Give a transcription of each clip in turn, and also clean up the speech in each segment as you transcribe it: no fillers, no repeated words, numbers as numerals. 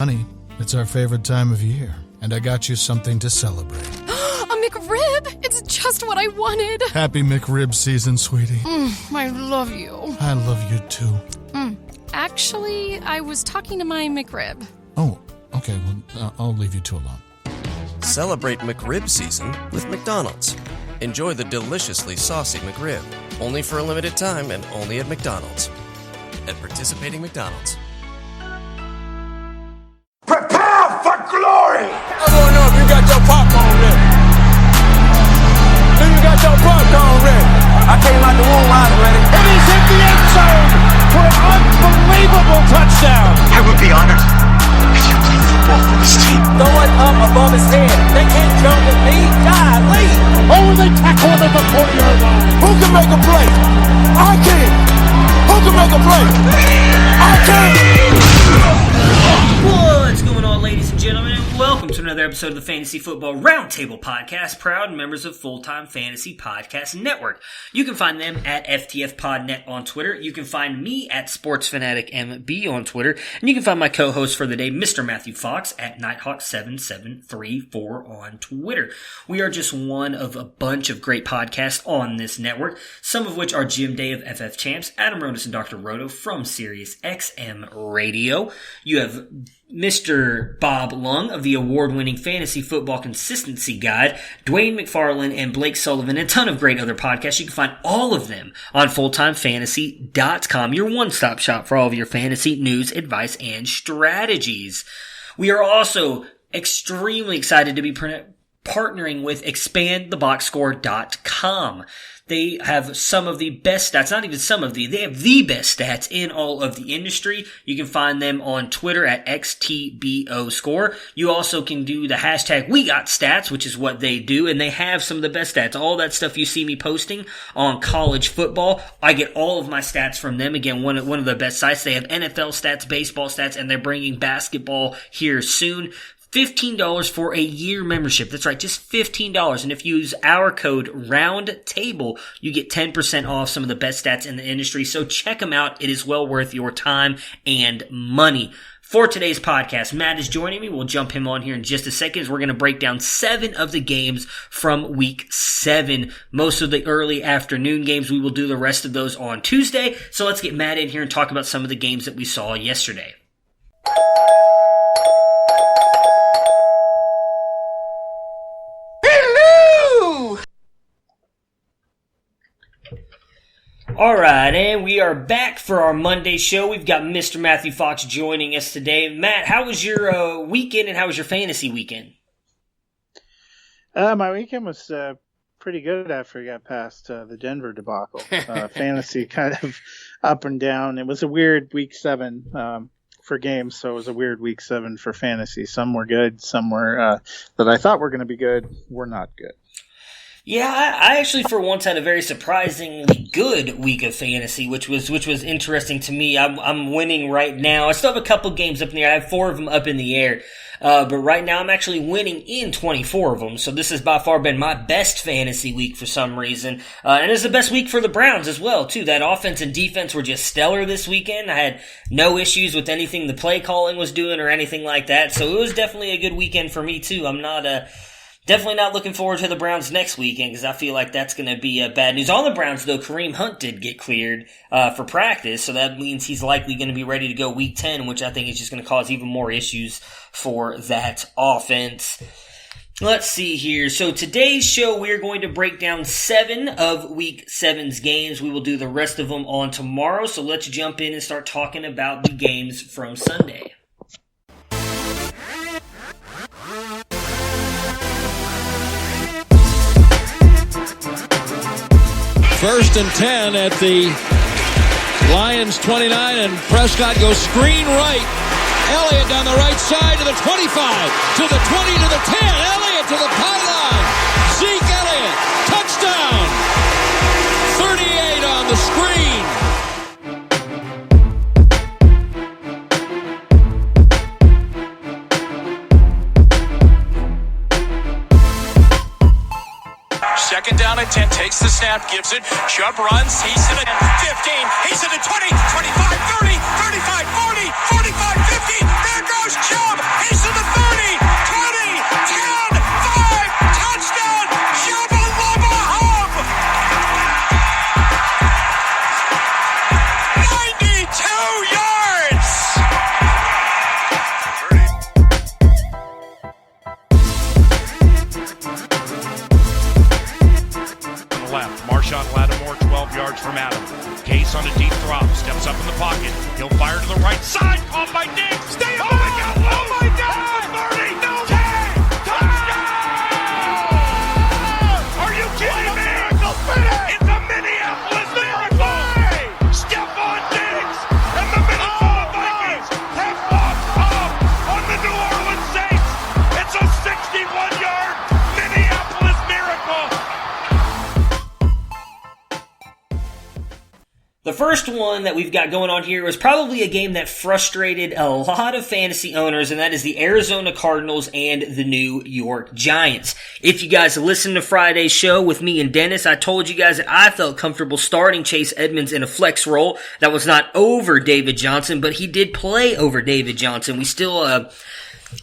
Honey, it's our favorite time of year, and I got you something to celebrate. A McRib! It's just what I wanted. Happy McRib season, sweetie. I love you. I love you too. Actually, I was talking to my McRib. Oh, okay, well, I'll leave you two alone. Celebrate McRib season with McDonald's. Enjoy the deliciously saucy McRib, only for a limited time and only at McDonald's. At participating McDonald's. Prepare for glory! I wanna know if you got your popcorn ready. Do you got your popcorn ready? I came out the womb, I was ready. And he's hit the end zone for an unbelievable touchdown. I would be honored if you played football for this team. Throwing up above his head. They can't jump with me. Golly. Oh, they tackle him at the 40-yard line. Who can make a play? I can. Who can make a play? I can. What's going on, ladies and gentlemen, and welcome to another episode of the Fantasy Football Roundtable Podcast, proud members of Full-Time Fantasy Podcast Network. You can find them at FTFPodNet on Twitter. You can find me at SportsFanaticMB on Twitter. And you can find my co-host for the day, Mr. Matthew Fox, at Nighthawk7734 on Twitter. We are just one of a bunch of great podcasts on this network, some of which are Jim Day of FF Champs, Adam Rodas and Dr. Roto from Sirius XM Radio. You have Mr. Bob Lung of the award-winning Fantasy Football Consistency Guide, Dwayne McFarland and Blake Sullivan, and a ton of great other podcasts. You can find all of them on FullTimeFantasy.com, your one-stop shop for all of your fantasy news, advice, and strategies. We are also extremely excited to be partnering with ExpandTheBoxScore.com. They have some of the best stats, not even some of the, they have the best stats in all of the industry. You can find them on Twitter at XTBOScore. You also can do the hashtag WeGotStats, which is what they do, and they have some of the best stats. All that stuff you see me posting on college football, I get all of my stats from them. Again, one of the best sites. They have NFL stats, baseball stats, and they're bringing basketball here soon. $15 for a year membership. That's right, just $15. And if you use our code ROUNDTABLE, you get 10% off some of the best stats in the industry. So check them out. It is well worth your time and money. For today's podcast, Matt is joining me. We'll jump him on here in just a second. We're going to break down 7 of the games from week 7. Most of the early afternoon games. We will do the rest of those on Tuesday. So let's get Matt in here and talk about some of the games that we saw yesterday. Alright, and we are back for our Monday show. We've got Mr. Matthew Fox joining us today. Matt, how was your weekend and how was your fantasy weekend? My weekend was pretty good after I got past the Denver debacle. Fantasy kind of up and down. It was a weird week 7 for games, so it was a weird week 7 for fantasy. Some were good, some were that I thought were going to be good were not good. Yeah, I actually for once had a very surprisingly good week of fantasy, which was interesting to me. I'm winning right now. I still have a couple games up in the air. I have 4 of them up in the air. But right now I'm actually winning in 24 of them. So this has by far been my best fantasy week for some reason. And it's the best week for the Browns as well, too. That offense and defense were just stellar this weekend. I had no issues with anything the play calling was doing or anything like that. So it was definitely a good weekend for me, too. I'm definitely not looking forward to the Browns next weekend because I feel like that's going to be bad news. On the Browns, though, Kareem Hunt did get cleared for practice, so that means he's likely going to be ready to go week 10, which I think is just going to cause even more issues for that offense. Let's see here. So today's show, we're going to break down 7 of week 7's games. We will do the rest of them on tomorrow, so let's jump in and start talking about the games from Sunday. First and 10 at the Lions 29, and Prescott goes screen right. Elliott down the right side to the 25, to the 20, to the 10. Elliott to the pylon. Zeke Elliott, touchdown. 38 on the screen. Second down at 10, takes the snap, gives it. Chubb runs, he's in the 15, he's in the 20, 25, 30, 35, 40, 45, 50. There goes Chubb. The first one that we've got going on here was probably a game that frustrated a lot of fantasy owners, and that is the Arizona Cardinals and the New York Giants. If you guys listened to Friday's show with me and Dennis, I told you guys that I felt comfortable starting Chase Edmonds in a flex role. That was not over David Johnson, but he did play over David Johnson. We still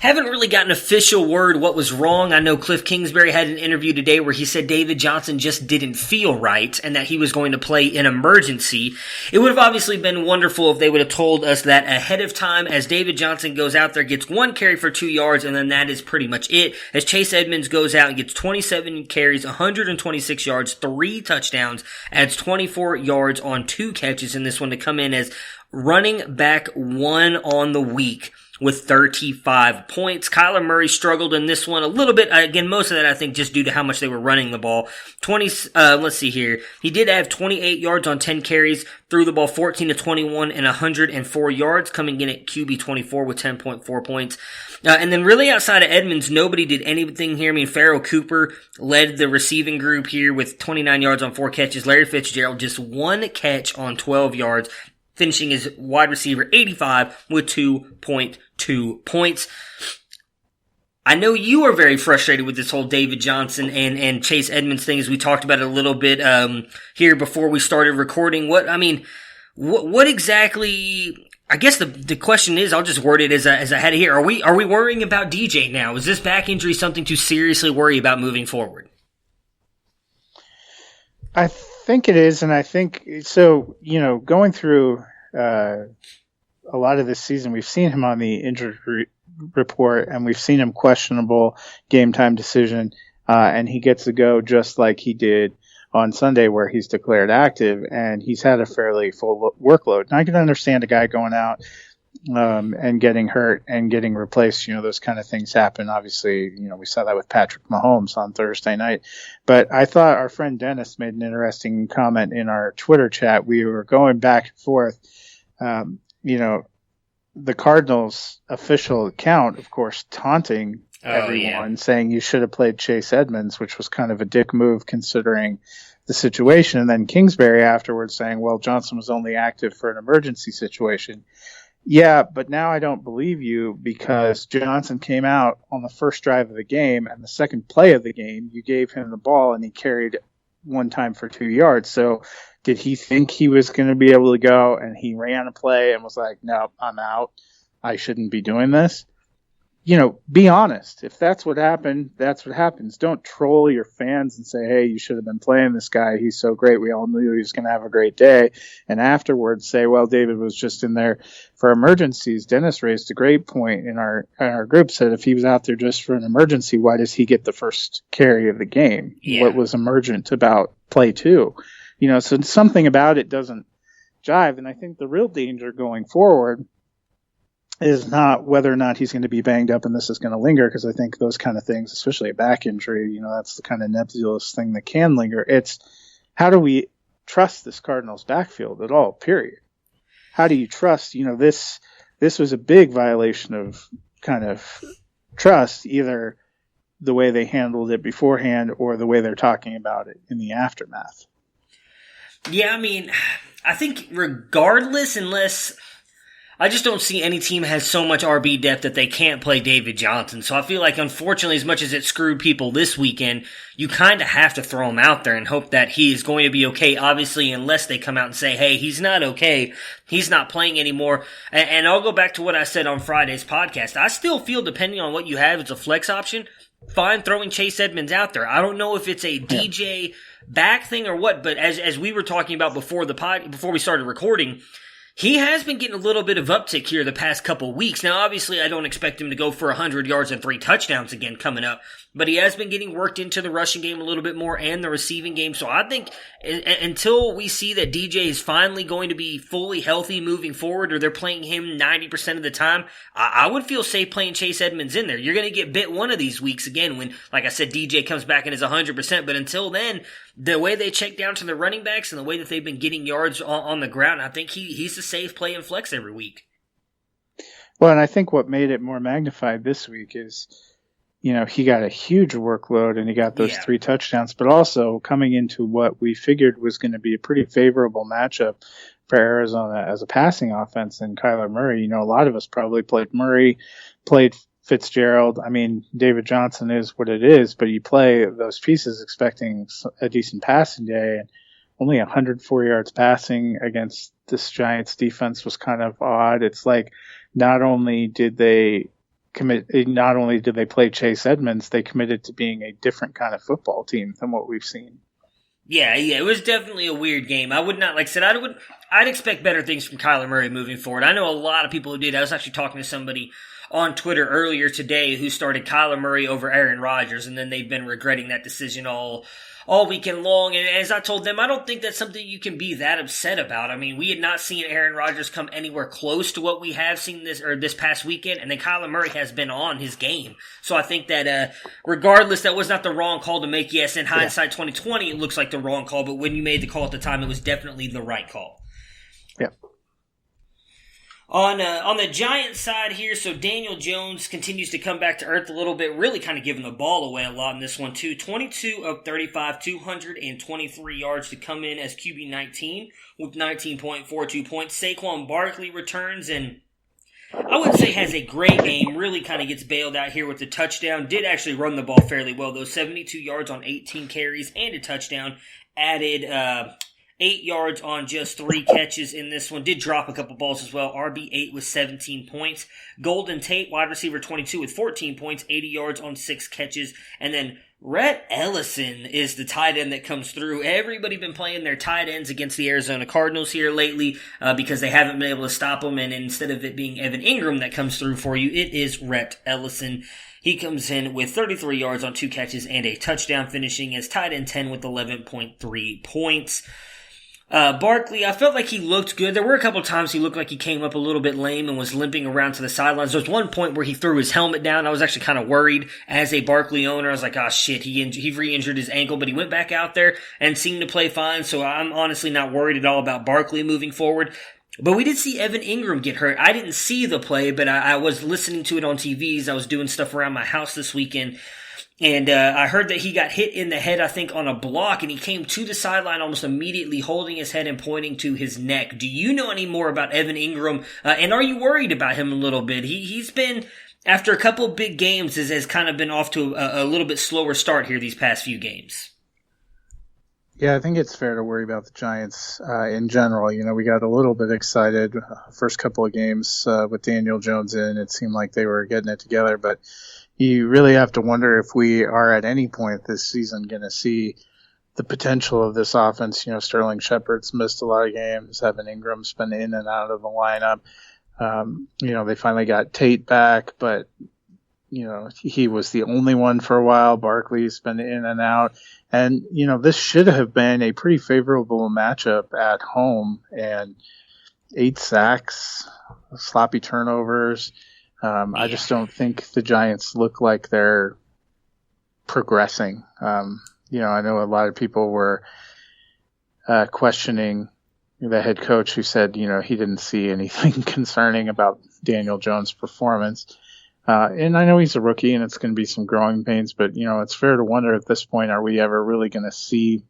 haven't really gotten official word what was wrong. I know Cliff Kingsbury had an interview today where he said David Johnson just didn't feel right and that he was going to play in emergency. It would have obviously been wonderful if they would have told us that ahead of time, as David Johnson goes out there, gets 1 carry for 2 yards, and then that is pretty much it. As Chase Edmonds goes out and gets 27 carries, 126 yards, 3 touchdowns, adds 24 yards on 2 catches in this one to come in as running back 1 on the week with 35 points. Kyler Murray struggled in this one a little bit. Again, most of that I think just due to how much they were running the ball. Let's see here. He did have 28 yards on 10 carries, threw the ball 14 to 21 and 104 yards, coming in at QB 24 with 10.4 points. And then really outside of Edmonds, nobody did anything here. I mean, Farrell Cooper led the receiving group here with 29 yards on 4 catches. Larry Fitzgerald just 1 catch on 12 yards, finishing as wide receiver 85 with 2.2 points. I know you are very frustrated with this whole David Johnson and Chase Edmonds thing, as we talked about it a little bit here before we started recording. What exactly? I guess the question is, I'll just word it as I had it here. Are we worrying about DJ now? Is this back injury something to seriously worry about moving forward? I think it is, and I think so. Going through a lot of this season, we've seen him on the injury report, and we've seen him questionable game time decision, and he gets to go just like he did on Sunday, where he's declared active, and he's had a fairly full workload. And I can understand a guy going out and getting hurt and getting replaced. Those kind of things happen. Obviously, we saw that with Patrick Mahomes on Thursday night. But I thought our friend Dennis made an interesting comment in our Twitter chat. We were going back and forth. The Cardinals official account, of course, taunting everyone, saying you should have played Chase Edmonds, which was kind of a dick move considering the situation. And then Kingsbury afterwards saying, well, Johnson was only active for an emergency situation. Yeah, but now I don't believe you, because Johnson came out on the first drive of the game, and the second play of the game, you gave him the ball and he carried 1 time for 2 yards. So did he think he was going to be able to go, and he ran a play and was like, no, I'm out. I shouldn't be doing this. Be honest. If that's what happened, that's what happens. Don't troll your fans and say, hey, you should have been playing this guy. He's so great. We all knew he was going to have a great day. And afterwards say, well, David was just in there for emergencies. Dennis raised a great point in our group, said if he was out there just for an emergency, why does he get the first carry of the game? Yeah. What was emergent about play 2? So something about it doesn't jive. And I think the real danger going forward is not whether or not he's going to be banged up and this is going to linger, because I think those kind of things, especially a back injury, that's the kind of nebulous thing that can linger. It's how do we trust this Cardinals backfield at all, period? How do you trust, this was a big violation of kind of trust, either the way they handled it beforehand or the way they're talking about it in the aftermath. Yeah, I think regardless, unless I just don't see any team has so much RB depth that they can't play David Johnson. So I feel like, unfortunately, as much as it screwed people this weekend, you kind of have to throw him out there and hope that he is going to be okay, obviously, unless they come out and say, hey, he's not okay, he's not playing anymore. And I'll go back to what I said on Friday's podcast. I still feel, depending on what you have as a flex option, fine throwing Chase Edmonds out there. I don't know if it's a DJ back thing or what, but as we were talking about before we started recording, he has been getting a little bit of uptick here the past couple weeks. Now, obviously, I don't expect him to go for 100 yards and 3 touchdowns again coming up, but he has been getting worked into the rushing game a little bit more and the receiving game. So I think until we see that DJ is finally going to be fully healthy moving forward, or they're playing him 90% of the time, I would feel safe playing Chase Edmonds in there. You're going to get bit one of these weeks again when, like I said, DJ comes back and is 100%. But until then, the way they check down to the running backs and the way that they've been getting yards on the ground, I think he's a safe play in flex every week. Well, and I think what made it more magnified this week is, he got a huge workload and he got those 3 touchdowns, but also coming into what we figured was going to be a pretty favorable matchup for Arizona as a passing offense than Kyler Murray. A lot of us probably played Murray, played Fitzgerald. I mean, David Johnson is what it is, but you play those pieces expecting a decent passing day, and only 104 yards passing against this Giants defense was kind of odd. It's like not only did they play Chase Edmonds, they committed to being a different kind of football team than what we've seen. Yeah, it was definitely a weird game. I would not, like I said, I'd expect better things from Kyler Murray moving forward. I know a lot of people who did. I was actually talking to somebody on Twitter earlier today who started Kyler Murray over Aaron Rodgers, and then they've been regretting that decision all weekend long. And as I told them, I don't think that's something you can be that upset about. I mean, we had not seen Aaron Rodgers come anywhere close to what we have seen this past weekend, and then Kyler Murray has been on his game. So I think that regardless, that was not the wrong call to make. Yes, in hindsight 2020, it looks like the wrong call, but when you made the call at the time, it was definitely the right call. Yeah. On the Giants side here, so Daniel Jones continues to come back to earth a little bit, really kind of giving the ball away a lot in this one too. 22 of 35, 223 yards to come in as QB 19 with 19.42 points. Saquon Barkley returns and I wouldn't say has a great game, really kind of gets bailed out here with the touchdown. Did actually run the ball fairly well though, 72 yards on 18 carries and a touchdown. Added 8 yards on just 3 catches in this one. Did drop a couple balls as well. RB8 with 17 points. Golden Tate, wide receiver 22 with 14 points, 80 yards on 6 catches. And then Rhett Ellison is the tight end that comes through. Everybody been playing their tight ends against the Arizona Cardinals here lately because they haven't been able to stop them. And instead of it being Evan Ingram that comes through for you, it is Rhett Ellison. He comes in with 33 yards on 2 catches and a touchdown, finishing as tight end 10 with 11.3 points. Barkley, I felt like he looked good. There were a couple times he looked like he came up a little bit lame and was limping around to the sidelines. There was one point where he threw his helmet down. I was actually kind of worried as a Barkley owner. I was like, oh shit, he re-injured his ankle, but he went back out there and seemed to play fine. So I'm honestly not worried at all about Barkley moving forward. But we did see Evan Ingram get hurt. I didn't see the play, but I was listening to it on TVs. I was doing stuff around my house this weekend. And I heard that he got hit in the head, I think, on a block, and he came to the sideline almost immediately holding his head and pointing to his neck. Do you know any more about Evan Ingram? And are you worried about him a little bit? He's been, after a couple of big games, has kind of been off to a little bit slower start here these past few games. Yeah, I think it's fair to worry about the Giants in general. We got a little bit excited first couple of games with Daniel Jones in. It seemed like they were getting it together, but you really have to wonder if we are at any point this season going to see the potential of this offense. Sterling Shepard's missed a lot of games. Evan Ingram's been in and out of the lineup. They finally got Tate back, but, he was the only one for a while. Barkley's been in and out. And, this should have been a pretty favorable matchup at home. And 8 sacks, sloppy turnovers. I just don't think the Giants look like they're progressing. I know a lot of people were questioning the head coach who said, he didn't see anything concerning about Daniel Jones' performance. And I know he's a rookie and it's going to be some growing pains, but, it's fair to wonder at this point, are we ever really going to see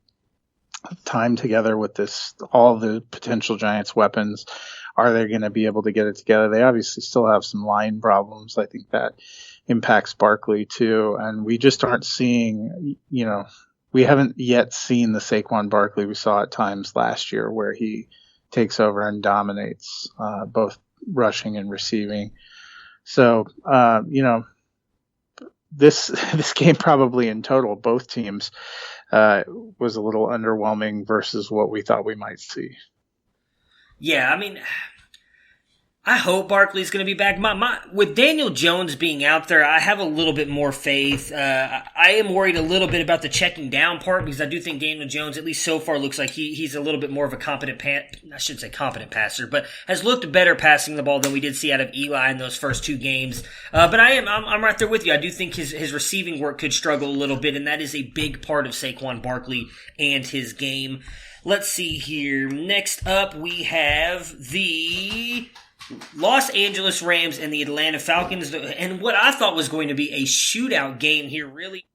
time together with all the potential Giants weapons? Are they going to be able to get it together? They obviously still have some line problems. I think that impacts Barkley too. And we just aren't seeing, we haven't yet seen the Saquon Barkley we saw at times last year where he takes over and dominates both rushing and receiving. So, this game probably in total, both teams, was a little underwhelming versus what we thought we might see. Yeah, I mean, I hope Barkley's going to be back. With Daniel Jones being out there, I have a little bit more faith. I am worried a little bit about the checking down part because I do think Daniel Jones, at least so far, looks like he's a little bit more of a competent passer, but has looked better passing the ball than we did see out of Eli in those first 2 games. But I'm right there with you. I do think his receiving work could struggle a little bit, and that is a big part of Saquon Barkley and his game. Let's see here. Next up, we have the Los Angeles Rams and the Atlanta Falcons. And what I thought was going to be a shootout game here really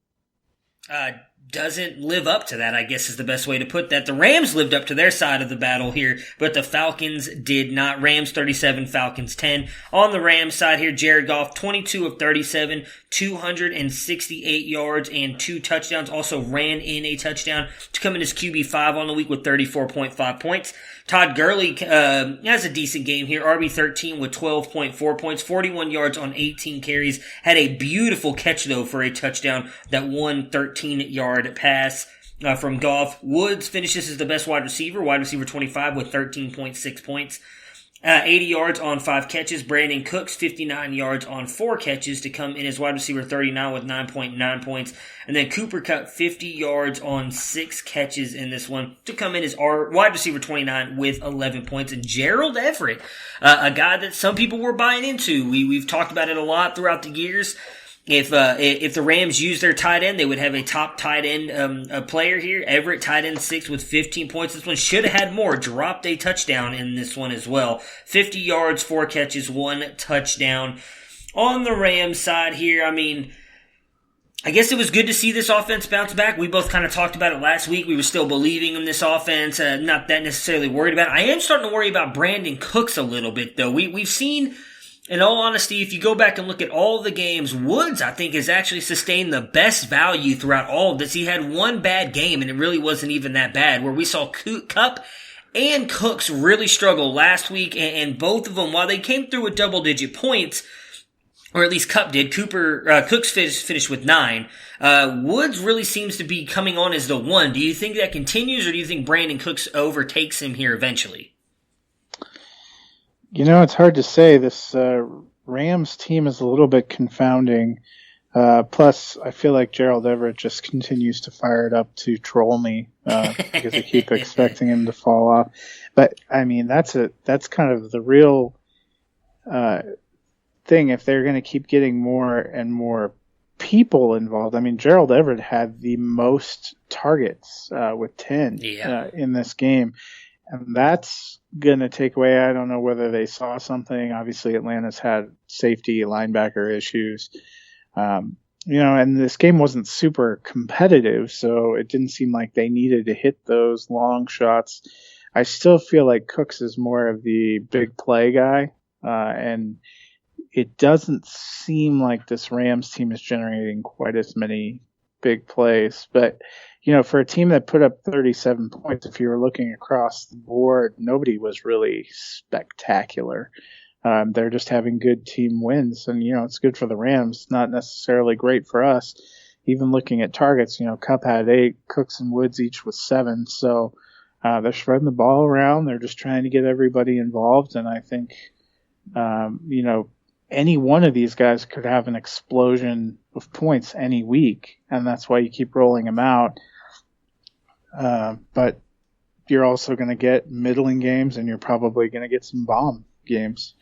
doesn't live up to that, I guess is the best way to put that. The Rams lived up to their side of the battle here, but the Falcons did not. Rams 37, Falcons 10. On the Rams side here, Jared Goff, 22 of 37, 268 yards and 2 touchdowns. Also ran in a touchdown to come in as QB5 on the week with 34.5 points. Todd Gurley has a decent game here. RB13 with 12.4 points, 41 yards on 18 carries. Had a beautiful catch, though, for a touchdown. That one 13-yard pass from Goff. Woods finishes as the best wide receiver 25 with 13.6 points. 80 yards on 5 catches. Brandon Cooks, 59 yards on 4 catches to come in as wide receiver 39 with 9.9 points. And then Cooper Kupp, 50 yards on 6 catches in this one to come in as our wide receiver 29 with 11 points. And Gerald Everett, a guy that some people were buying into. We've talked about it a lot throughout the years. If the Rams used their tight end, they would have a top tight end player here. Everett, tight end 6 with 15 points. This one should have had more. Dropped a touchdown in this one as well. 50 yards, 4 catches, 1 touchdown. On the Rams side here, I mean, I guess it was good to see this offense bounce back. We both kind of talked about it last week. We were still believing in this offense. Not that necessarily worried about it. I am starting to worry about Brandon Cooks a little bit, though. We've seen... In all honesty, if you go back and look at all the games, Woods, I think, has actually sustained the best value throughout all of this. He had one bad game, and it really wasn't even that bad, where we saw Kupp and Cooks really struggle last week, and both of them, while they came through with double-digit points, or at least Kupp did, Cooks finished with 9. Woods really seems to be coming on as the one. Do you think that continues, or do you think Brandon Cooks overtakes him here eventually? You know, it's hard to say. This Rams team is a little bit confounding. Plus, I feel like Gerald Everett just continues to fire it up to troll me because I keep expecting him to fall off. But, I mean, that's kind of the real thing. If they're going to keep getting more and more people involved. I mean, Gerald Everett had the most targets with 10 in this game. And that's going to take away, I don't know whether they saw something. Obviously, Atlanta's had safety, linebacker issues. And this game wasn't super competitive, so it didn't seem like they needed to hit those long shots. I still feel like Cooks is more of the big play guy, and it doesn't seem like this Rams team is generating quite as many big plays. But for a team that put up 37 points, if you were looking across the board, nobody was really spectacular. They're just having good team wins, and it's good for the Rams, not necessarily great for us. Even looking at targets, Kupp had 8, Cooks and Woods each with 7, so they're spreading the ball around. They're just trying to get everybody involved, and I think any one of these guys could have an explosion of points any week, and that's why you keep rolling them out. But you're also going to get middling games, and you're probably going to get some bomb games.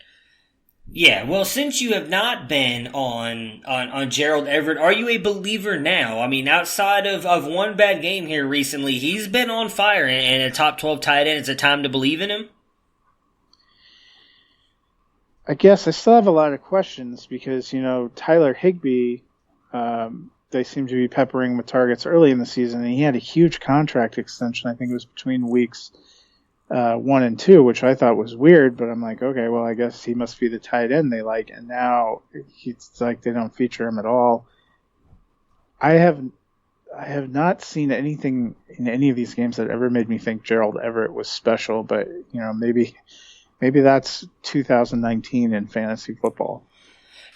Yeah, well, since you have not been on Gerald Everett, are you a believer now? I mean, outside of one bad game here recently, he's been on fire, and a top 12 tight end, it's a time to believe in him? I guess I still have a lot of questions because, Tyler Higbee, they seem to be peppering with targets early in the season, and he had a huge contract extension. I think it was between weeks 1 and 2, which I thought was weird, but I'm like, okay, well, I guess he must be the tight end they like, and now it's like they don't feature him at all. I have not seen anything in any of these games that ever made me think Gerald Everett was special, but, maybe that's 2019 in fantasy football.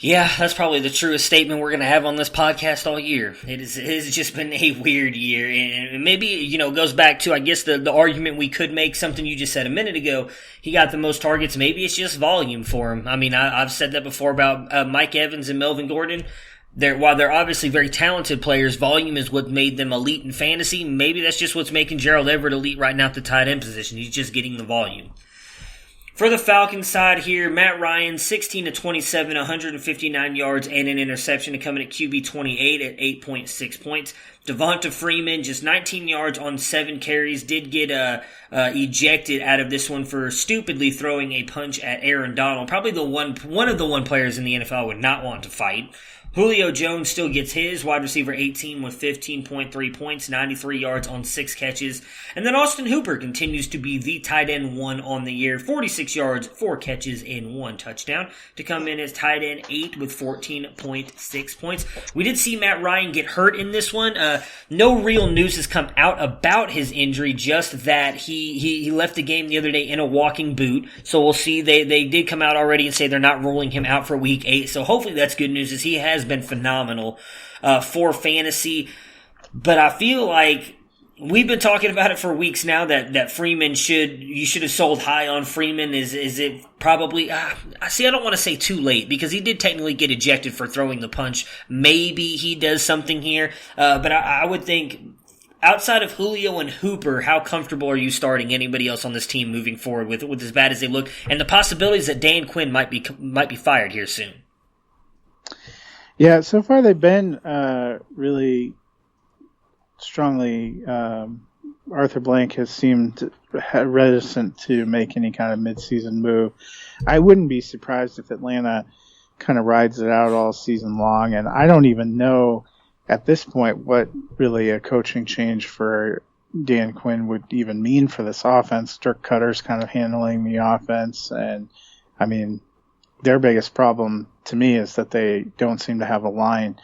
Yeah, that's probably the truest statement we're going to have on this podcast all year. It has just been a weird year, and maybe, it goes back to, I guess, the argument we could make, something you just said a minute ago. He got the most targets. Maybe it's just volume for him. I mean, I've said that before about Mike Evans and Melvin Gordon. While they're obviously very talented players, volume is what made them elite in fantasy. Maybe that's just what's making Gerald Everett elite right now at the tight end position. He's just getting the volume. For the Falcons side here, Matt Ryan, 16 to 27, 159 yards and an interception to come in at QB 28 at 8.6 points. Devonta Freeman, just 19 yards on 7 carries, did get ejected out of this one for stupidly throwing a punch at Aaron Donald. Probably one of the players in the NFL I would not want to fight. Julio Jones still gets his, wide receiver 18 with 15.3 points, 93 yards on 6 catches. And then Austin Hooper continues to be the tight end 1 on the year, 46 yards, 4 catches, and 1 touchdown to come in as tight end 8 with 14.6 points. We did see Matt Ryan get hurt in this one. No real news has come out about his injury, just that he left the game the other day in a walking boot. So we'll see. They did come out already and say they're not ruling him out for week 8. So hopefully that's good news, as he has been phenomenal for fantasy. But I feel like we've been talking about it for weeks now that Freeman you should have sold high on Freeman. Is it probably, I don't want to say too late, because he did technically get ejected for throwing the punch. Maybe he does something here. But I would think, outside of Julio and Hooper, how comfortable are you starting anybody else on this team moving forward with as bad as they look, and the possibilities that Dan Quinn might be fired here soon? Yeah, so far they've been really strongly. Arthur Blank has seemed reticent to make any kind of midseason move. I wouldn't be surprised if Atlanta kind of rides it out all season long, and I don't even know at this point what really a coaching change for Dan Quinn would even mean for this offense. Dirk Cutter's kind of handling the offense, and I mean, their biggest problem to me is that they don't seem to have a line.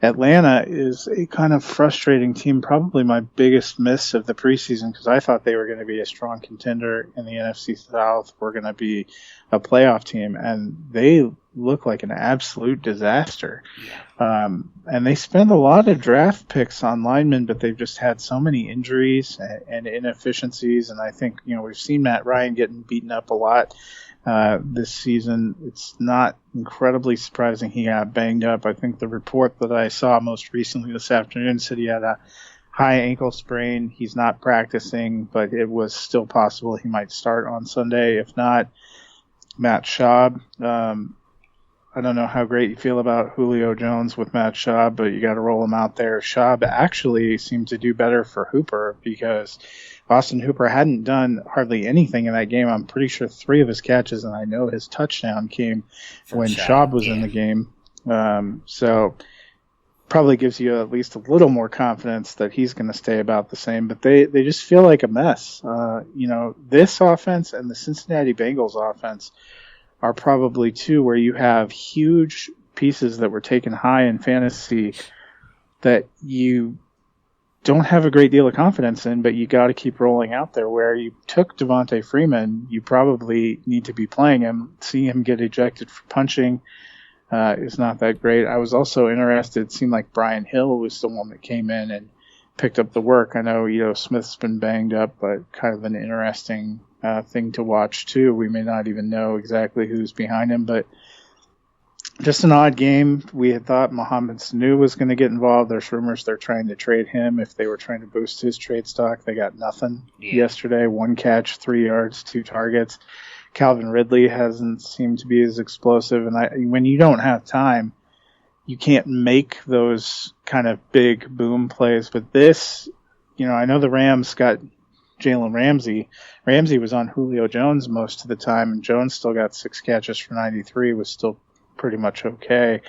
Atlanta is a kind of frustrating team, probably my biggest miss of the preseason, because I thought they were going to be a strong contender in the NFC South. We're going to be a playoff team, and they look like an absolute disaster. And they spend a lot of draft picks on linemen, but they've just had so many injuries and inefficiencies. And I think, we've seen Matt Ryan getting beaten up a lot this season. It's not incredibly surprising he got banged up. I think the report that I saw most recently this afternoon said he had a high ankle sprain. He's not practicing, but it was still possible he might start on Sunday. If not, Matt Schaub. I don't know how great you feel about Julio Jones with Matt Schaub, but you got to roll him out there. Schaub actually seemed to do better for Hooper, because Austin Hooper hadn't done hardly anything in that game. I'm pretty sure 3 of his catches, and I know his touchdown came when Schaub was in the game. So probably gives you at least a little more confidence that he's going to stay about the same. But they just feel like a mess. This offense and the Cincinnati Bengals offense are probably 2 where you have huge pieces that were taken high in fantasy that you don't have a great deal of confidence in, but you got to keep rolling out there. Where you took Devonta Freeman, you probably need to be playing him. Seeing him get ejected for punching is not that great. I was also interested. It seemed like Brian Hill was the one that came in and picked up the work. I know Ito Smith's been banged up, but kind of an interesting thing to watch too. We may not even know exactly who's behind him, but just an odd game. We had thought Mohamed Sanu was going to get involved. There's rumors they're trying to trade him. If they were trying to boost his trade stock, they got nothing yesterday. 1 catch, 3 yards, 2 targets. Calvin Ridley hasn't seemed to be as explosive. And when you don't have time, you can't make those kind of big boom plays. But this, I know the Rams got Jalen Ramsey. Ramsey was on Julio Jones most of the time, and Jones still got 6 catches for 93, was still pretty much okay.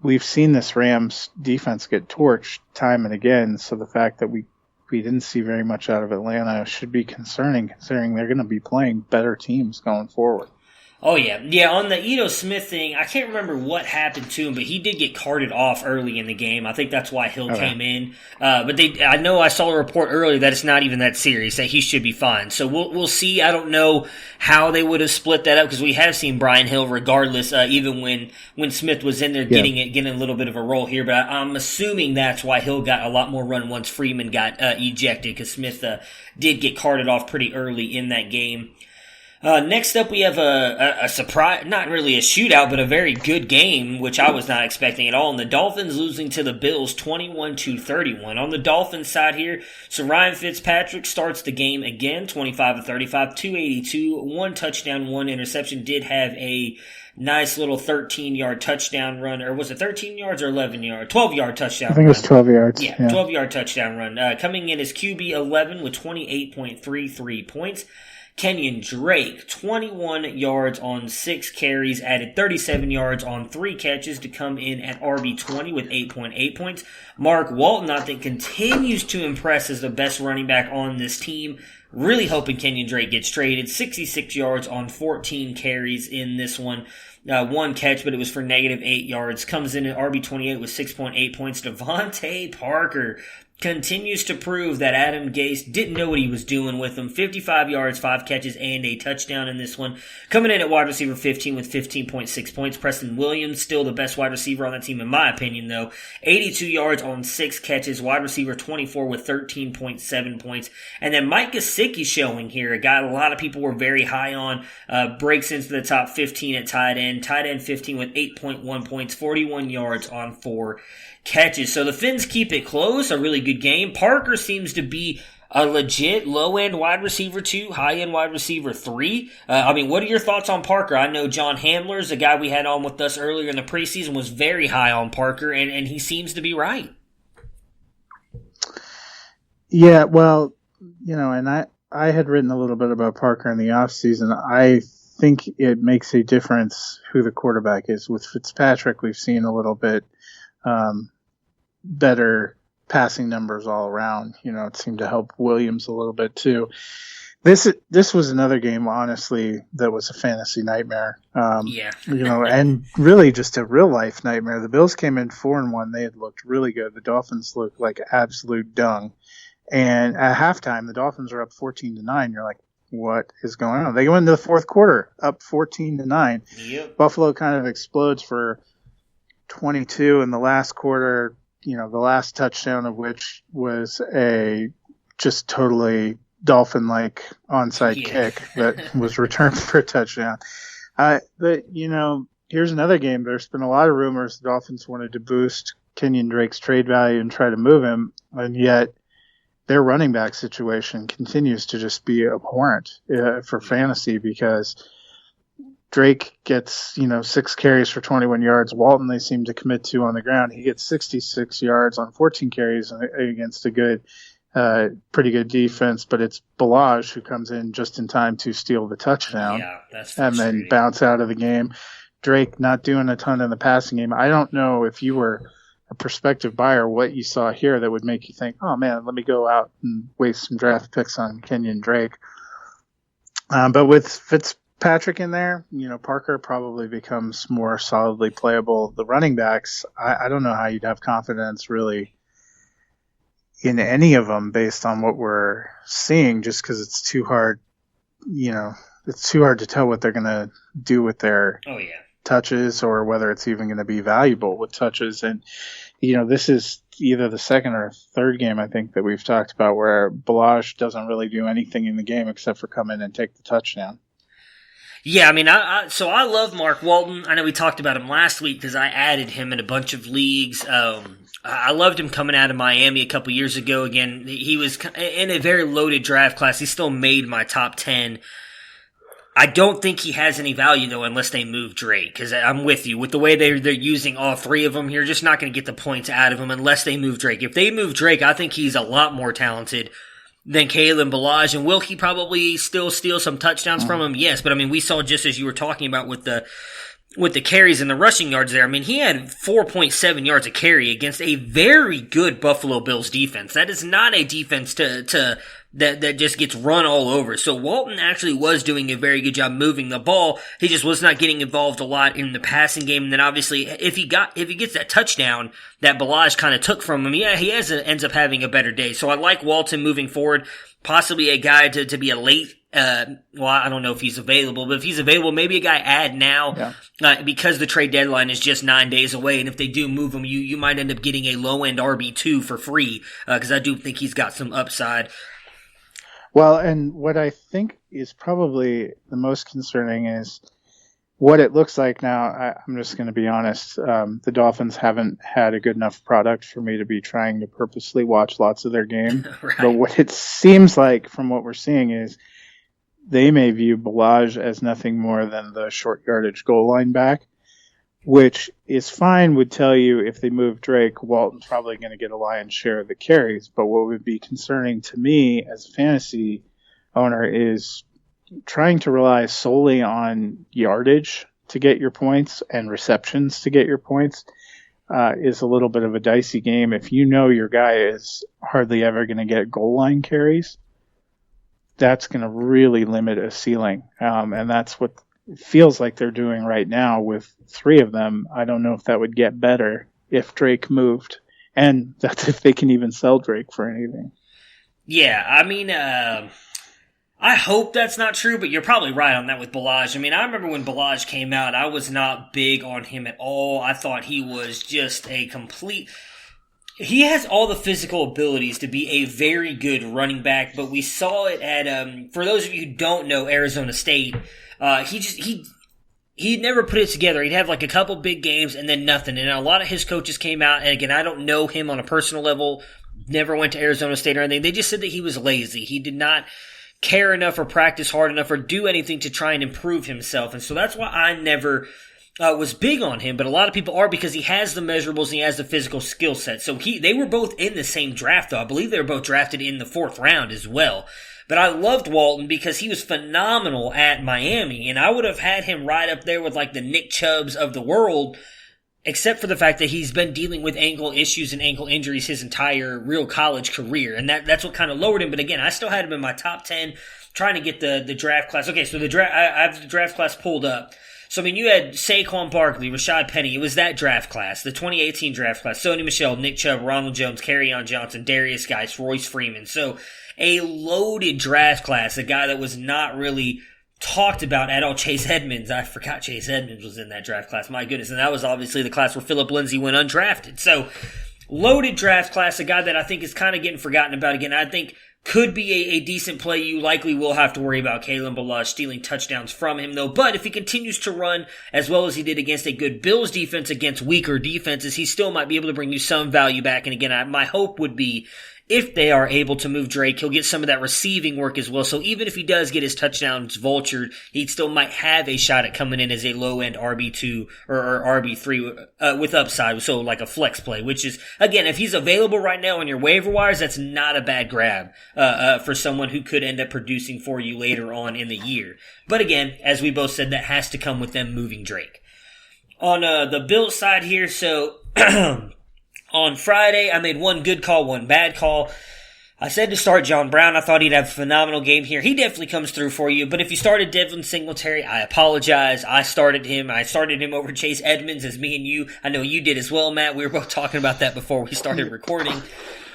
We've seen this Rams defense get torched time and again, so the fact that we didn't see very much out of Atlanta should be concerning, considering they're going to be playing better teams going forward. Oh, yeah. Yeah, on the Ito Smith thing, I can't remember what happened to him, but he did get carted off early in the game. I think that's why Hill came in. But I know I saw a report earlier that it's not even that serious, that he should be fine. So we'll see. I don't know how they would have split that up, because we have seen Brian Hill regardless, even when Smith was in there getting a little bit of a role here. But I'm assuming that's why Hill got a lot more run once Freeman got ejected, because Smith did get carted off pretty early in that game. Next up, we have a surprise, not really a shootout, but a very good game, which I was not expecting at all. And the Dolphins losing to the Bills 21-31. On the Dolphins side here, so Ryan Fitzpatrick starts the game again, 25 of 35, 282, 1 touchdown, 1 interception. Did have a nice little 13-yard touchdown run, or was it 13 yards or 11 yards? 12-yard touchdown run. I think it was 12 yards. Yeah. 12-yard touchdown run. Coming in as QB 11 with 28.33 points. Kenyon Drake, 21 yards on 6 carries, added 37 yards on 3 catches to come in at RB20 with 8.8 points. Mark Walton, I think, continues to impress as the best running back on this team. Really hoping Kenyon Drake gets traded. 66 yards on 14 carries in this one. 1 catch, but it was for negative 8 yards. Comes in at RB28 with 6.8 points. Devontae Parker continues to prove that Adam Gase didn't know what he was doing with him. 55 yards, 5 catches, and a touchdown in this one. Coming in at wide receiver 15 with 15.6 points. Preston Williams, still the best wide receiver on that team in my opinion, though. 82 yards on 6 catches. Wide receiver 24 with 13.7 points. And then Mike Gesicki showing here, a guy a lot of people were very high on. Breaks into the top 15 at tight end. Tight end 15 with 8.1 points, 41 yards on 4 catches. So the Finns keep it close, a really good game. Parker seems to be a legit low-end wide receiver 2, high-end wide receiver 3. What are your thoughts on Parker? I know John Hamler's the guy we had on with us earlier in the preseason was very high on Parker, and he seems to be right. Yeah, well, and I had written a little bit about Parker in the offseason. I think it makes a difference who the quarterback is. With Fitzpatrick, we've seen a little bit better passing numbers all around. It seemed to help Williams a little bit too. This was another game, honestly, that was a fantasy nightmare. And really just a real life nightmare. The Bills came in 4-1. They had looked really good. The Dolphins looked like absolute dung. And at halftime, the Dolphins are up 14-9. You're like, what is going on? They go into the fourth quarter up 14-9. Yep. Buffalo kind of explodes for 22 in the last quarter, the last touchdown of which was a just totally Dolphin-like onside kick that was returned for a touchdown. But, here's another game. There's been a lot of rumors the Dolphins wanted to boost Kenyon Drake's trade value and try to move him, and yet their running back situation continues to just be abhorrent for fantasy because Drake gets, 6 carries for 21 yards. Walton, they seem to commit to on the ground. He gets 66 yards on 14 carries against a good, pretty good defense, but it's Balaj who comes in just in time to steal the touchdown. Yeah, that's and then bounce out of the game. Drake not doing a ton in the passing game. I don't know if you were a prospective buyer, what you saw here that would make you think, oh man, let me go out and waste some draft picks on Kenyon Drake. But with Fitzpatrick in there, Parker probably becomes more solidly playable. The running backs, I don't know how you'd have confidence really in any of them based on what we're seeing, just because it's too hard, it's too hard to tell what they're going to do with their touches or whether it's even going to be valuable with touches. And, this is either the second or third game, I think, that we've talked about where Balaj doesn't really do anything in the game except for come in and take the touchdown. Yeah, I love Mark Walton. I know we talked about him last week because I added him in a bunch of leagues. I loved him coming out of Miami a couple years ago. Again, he was in a very loaded draft class. He still made my top 10. I don't think he has any value, though, unless they move Drake, because I'm with you. With the way they're using all 3 of them, you're just not going to get the points out of him unless they move Drake. If they move Drake, I think he's a lot more talented than Kalen Balaj, and will he probably still steal some touchdowns from him? Yes, but we saw, just as you were talking about with the carries and the rushing yards there, he had 4.7 yards a carry against a very good Buffalo Bills defense. That is not a defense that just gets run all over. So Walton actually was doing a very good job moving the ball. He just was not getting involved a lot in the passing game. And then obviously, if he gets that touchdown that Balaj kind of took from him, he ends up having a better day. So I like Walton moving forward. Possibly a guy to be a late, I don't know if he's available, but if he's available, maybe a guy add now, because the trade deadline is just 9 days away. And if they do move him, you might end up getting a low end RB2 for free, because I do think he's got some upside. Well, and what I think is probably the most concerning is what it looks like now. I'm just going to be honest. The Dolphins haven't had a good enough product for me to be trying to purposely watch lots of their game. Right. But what it seems like from what we're seeing is they may view Balaj as nothing more than the short yardage goal line back, which is fine, would tell you if they move Drake, Walton's probably going to get a lion's share of the carries. But what would be concerning to me as a fantasy owner is trying to rely solely on yardage to get your points and receptions to get your points is a little bit of a dicey game. If you know your guy is hardly ever going to get goal line carries, that's going to really limit a ceiling. And that's what it feels like they're doing right now with 3 of them. I don't know if that would get better if Drake moved. And that's if they can even sell Drake for anything. Yeah, I mean, I hope that's not true, but you're probably right on that with Balaj. I mean, I remember when Balaj came out, I was not big on him at all. I thought he was just a complete... He has all the physical abilities to be a very good running back, but we saw it at, for those of you who don't know Arizona State, he never put it together. He'd have like a couple big games and then nothing. And a lot of his coaches came out, and again, I don't know him on a personal level, never went to Arizona State or anything. They just said that he was lazy. He did not care enough or practice hard enough or do anything to try and improve himself. And so that's why I never was big on him, but a lot of people are because he has the measurables and he has the physical skill set. So they were both in the same draft, though. I believe they were both drafted in the 4th round as well. But I loved Walton because he was phenomenal at Miami, and I would have had him right up there with like the Nick Chubbs of the world, except for the fact that he's been dealing with ankle issues and ankle injuries his entire real college career, and that's what kind of lowered him. But again, I still had him in my top 10, trying to get the draft class. Okay, so I have the draft class pulled up. So, I mean, you had Saquon Barkley, Rashad Penny. It was that draft class, the 2018 draft class. Sony Michel, Nick Chubb, Ronald Jones, Kerryon Johnson, Darius Geis, Royce Freeman. So, a loaded draft class, a guy that was not really talked about at all. Chase Edmonds. I forgot Chase Edmonds was in that draft class. My goodness. And that was obviously the class where Philip Lindsay went undrafted. So, loaded draft class, a guy that I think is kind of getting forgotten about again. I think could be a decent play. You likely will have to worry about Kalen Balaj stealing touchdowns from him, though. But if he continues to run as well as he did against a good Bills defense against weaker defenses, he still might be able to bring you some value back. And again, my hope would be if they are able to move Drake, he'll get some of that receiving work as well. So even if he does get his touchdowns vultured, he still might have a shot at coming in as a low-end RB2 or RB3 with upside, so like a flex play, which is, again, if he's available right now on your waiver wires, that's not a bad grab for someone who could end up producing for you later on in the year. But again, as we both said, that has to come with them moving Drake. On the Bills side here, so... On Friday, I made one good call, one bad call. I said to start John Brown. I thought he'd have a phenomenal game here. He definitely comes through for you. But if you started Devin Singletary, I apologize. I started him over Chase Edmonds, as me and you. I know you did as well, Matt. We were both talking about that before we started recording.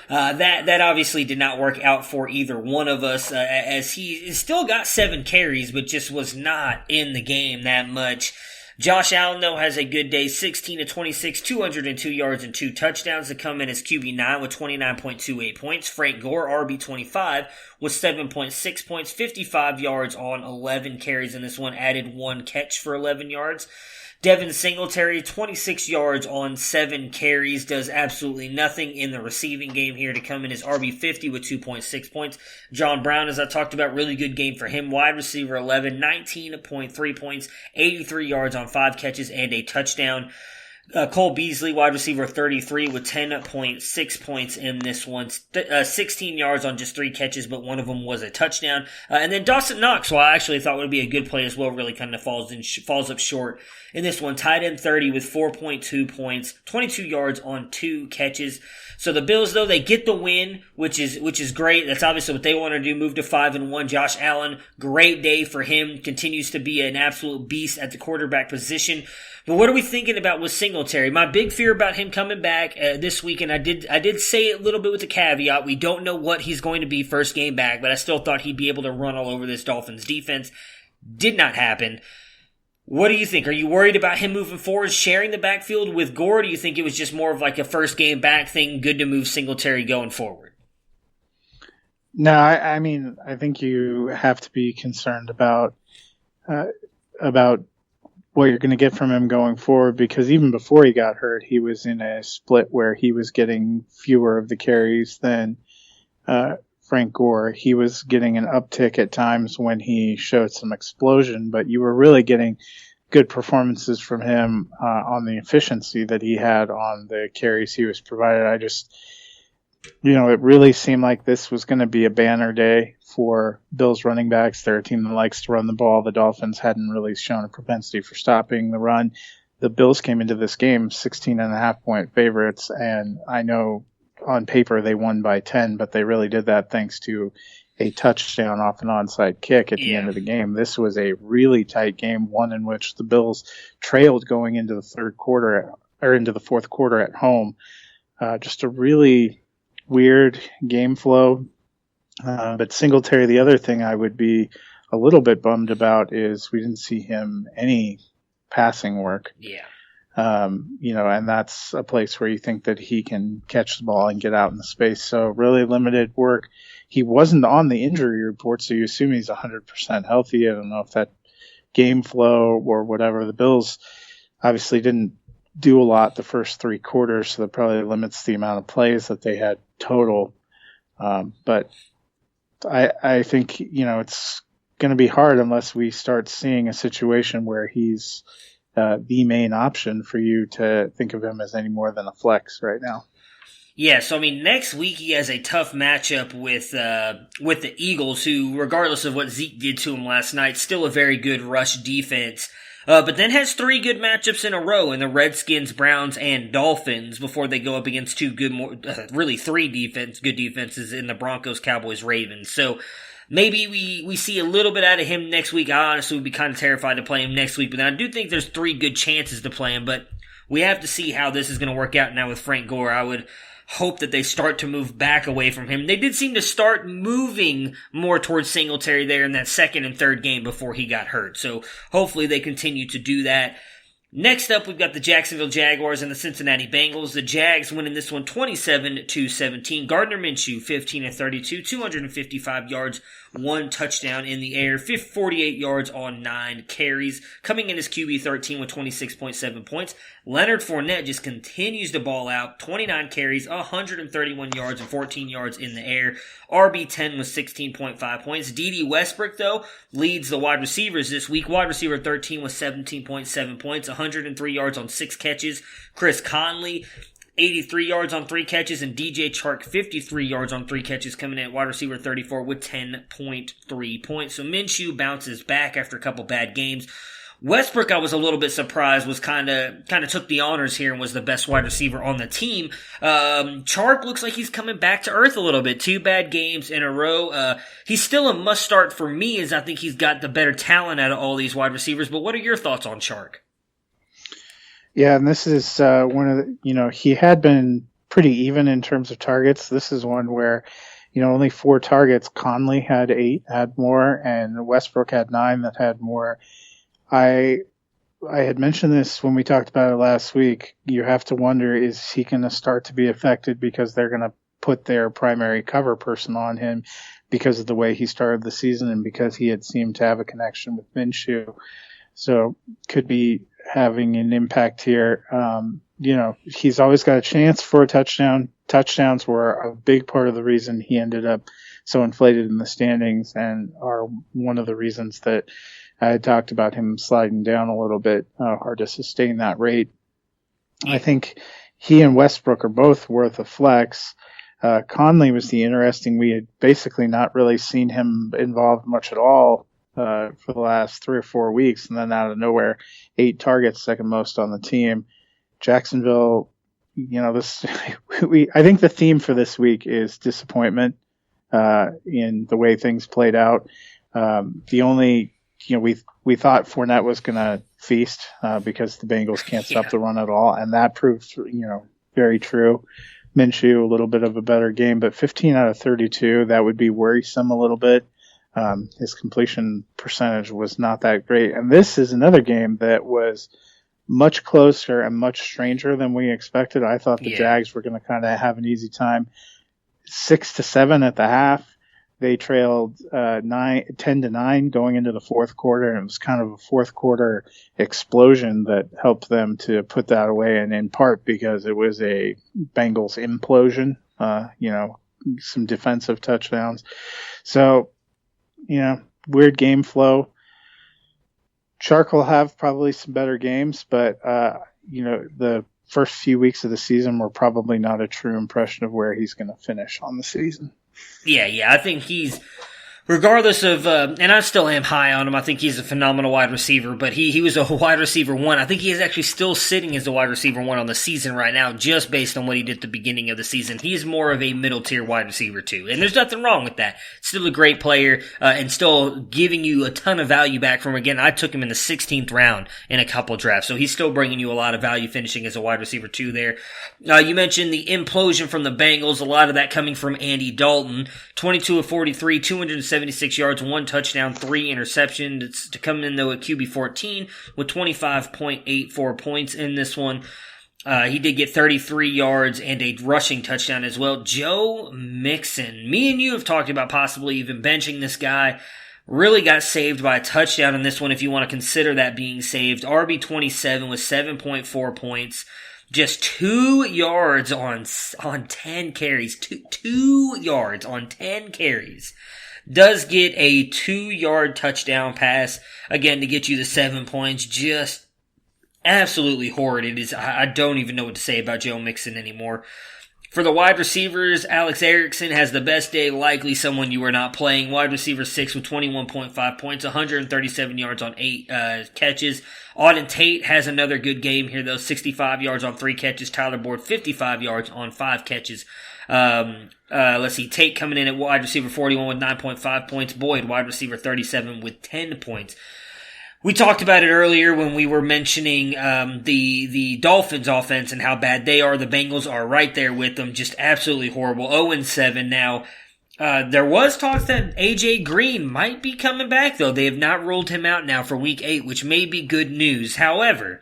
That obviously did not work out for either one of us, as he still got 7 carries, but just was not in the game that much. Josh Allen, though, has a good day, 16 to 26, 202 yards and 2 touchdowns to come in as QB9 with 29.28 points. Frank Gore, RB25, with 7.6 points, 55 yards on 11 carries in this one, added 1 catch for 11 yards. Devin Singletary, 26 yards on 7 carries, does absolutely nothing in the receiving game here to come in as RB50 with 2.6 points. John Brown, as I talked about, really good game for him. Wide receiver 11, 19.3 points, 83 yards on 5 catches and a touchdown. Cole Beasley, wide receiver 33 with 10.6 points in this one. 16 yards on just 3 catches, but one of them was a touchdown. And then Dawson Knox, who I actually thought would be a good play as well, really kind of falls up short in this one. Tight end 30 with 4.2 points, 22 yards on 2 catches. So the Bills, though, they get the win, which is great. That's obviously what they want to do, move to 5-1. Josh Allen, great day for him, continues to be an absolute beast at the quarterback position. But what are we thinking about with Singletary? My big fear about him coming back this week, and I did say it a little bit with a caveat. We don't know what he's going to be first game back, but I still thought he'd be able to run all over this Dolphins defense. Did not happen. What do you think? Are you worried about him moving forward, sharing the backfield with Gore? Or do you think it was just more of like a first game back thing, good to move Singletary going forward? No, I mean, I think you have to be concerned about what you're going to get from him going forward, because even before he got hurt, he was in a split where he was getting fewer of the carries than Frank Gore. He was getting an uptick at times when he showed some explosion, but you were really getting good performances from him on the efficiency that he had on the carries he was provided. I just, it really seemed like this was going to be a banner day for Bills running backs. They're a team that likes to run the ball. The Dolphins hadn't really shown a propensity for stopping the run. The Bills came into this game 16.5-point favorites, and I know on paper they won by 10, but they really did that thanks to a touchdown off an onside kick at the end of the game. This was a really tight game, one in which the Bills trailed going into the fourth quarter at home. Just a really weird game flow. But Singletary, the other thing I would be a little bit bummed about is we didn't see him any passing work. Yeah. And that's a place where you think that he can catch the ball and get out in the space. So really limited work. He wasn't on the injury report, so you assume he's 100% healthy. I don't know if that game flow or whatever. The Bills obviously didn't do a lot the first three quarters, so that probably limits the amount of plays that they had total. But I think, it's going to be hard unless we start seeing a situation where he's the main option for you to think of him as any more than a flex right now. Yeah, so next week he has a tough matchup with the Eagles, who, regardless of what Zeke did to him last night, still a very good rush defense. But then has three good matchups in a row in the Redskins, Browns, and Dolphins before they go up against three good defenses in the Broncos, Cowboys, Ravens. So maybe we see a little bit out of him next week. I honestly would be kind of terrified to play him next week, but I do think there's three good chances to play him, but we have to see how this is going to work out now with Frank Gore. I would hope that they start to move back away from him. They did seem to start moving more towards Singletary there in that second and third game before he got hurt. So hopefully they continue to do that. Next up, we've got the Jacksonville Jaguars and the Cincinnati Bengals. The Jags winning this one 27-17. Gardner Minshew, 15-32, 255 yards, 1 touchdown in the air, 48 yards on 9 carries. Coming in as QB13 with 26.7 points. Leonard Fournette just continues to ball out. 29 carries, 131 yards, and 14 yards in the air. RB10 with 16.5 points. D.D. Westbrook, though, leads the wide receivers this week. Wide receiver 13 with 17.7 points, 103 yards on 6 catches. Chris Conley, 83 yards on 3 catches, and DJ Chark, 53 yards on 3 catches, coming in at wide receiver 34 with 10.3 points. So Minshew bounces back after a couple bad games. Westbrook, I was a little bit surprised, was kind of took the honors here and was the best wide receiver on the team. Chark looks like he's coming back to earth a little bit. 2 bad games in a row. He's still a must start for me, as I think he's got the better talent out of all these wide receivers. But what are your thoughts on Chark? Yeah, and this is one of the, he had been pretty even in terms of targets. This is one where, only 4 targets. Conley had 8, had more, and Westbrook had 9 that had more. I had mentioned this when we talked about it last week. You have to wonder, is he going to start to be affected because they're going to put their primary cover person on him because of the way he started the season and because he had seemed to have a connection with Minshew. So could be having an impact here. He's always got a chance for a touchdown. Touchdowns were a big part of the reason he ended up so inflated in the standings and are one of the reasons that I had talked about him sliding down a little bit, hard to sustain that rate. I think he and Westbrook are both worth a flex. Conley was the interesting. We had basically not really seen him involved much at all for the last 3 or 4 weeks, and then out of nowhere, 8 targets, second most on the team. Jacksonville, I think the theme for this week is disappointment in the way things played out. We thought Fournette was going to feast because the Bengals can't stop the run at all, and that proved, very true. Minshew, a little bit of a better game, but 15 out of 32, that would be worrisome a little bit. His completion percentage was not that great. And this is another game that was much closer and much stranger than we expected. I thought the Jags were going to kind of have an easy time. 6-7 at the half. they trailed 10-9 going into the fourth quarter, and it was kind of a fourth quarter explosion that helped them to put that away, and in part because it was a Bengals implosion, some defensive touchdowns. So, weird game flow. Chark will have probably some better games, but, the first few weeks of the season were probably not a true impression of where he's going to finish on the season. Yeah, I think he's, regardless of, and I still am high on him, I think he's a phenomenal wide receiver, but he was a wide receiver 1. I think he is actually still sitting as a wide receiver 1 on the season right now, just based on what he did at the beginning of the season. He's more of a middle tier wide receiver 2, and there's nothing wrong with that. Still a great player, and still giving you a ton of value back from him. Again, I took him in the 16th round in a couple drafts, so he's still bringing you a lot of value finishing as a wide receiver 2 there. You mentioned the implosion from the Bengals, a lot of that coming from Andy Dalton. 22 of 43, 276 yards, 1 touchdown, 3 interceptions. It's to come in, though, at QB 14 with 25.84 points in this one. He did get 33 yards and a rushing touchdown as well. Joe Mixon. Me and you have talked about possibly even benching this guy. Really got saved by a touchdown in this one, if you want to consider that being saved. RB27 with 7.4 points. Just 2 yards on 10 carries. 2 yards on 10 carries. Does get a 2-yard touchdown pass, again, to get you the 7 points. Just absolutely horrid. It is. I don't even know what to say about Joe Mixon anymore. For the wide receivers, Alex Erickson has the best day, likely someone you are not playing. Wide receiver 6 with 21.5 points, 137 yards on 8 catches. Auden Tate has another good game here, though, 65 yards on 3 catches. Tyler Boyd, 55 yards on 5 catches. Let's see, Tate coming in at wide receiver 41 with 9.5 points. Boyd, wide receiver 37 with 10 points. We talked about it earlier when we were mentioning the Dolphins offense and how bad they are. The Bengals are right there with them, just absolutely horrible. 0-7 now. There was talk that AJ Green might be coming back, though. They have not ruled him out now for Week 8, which may be good news. However,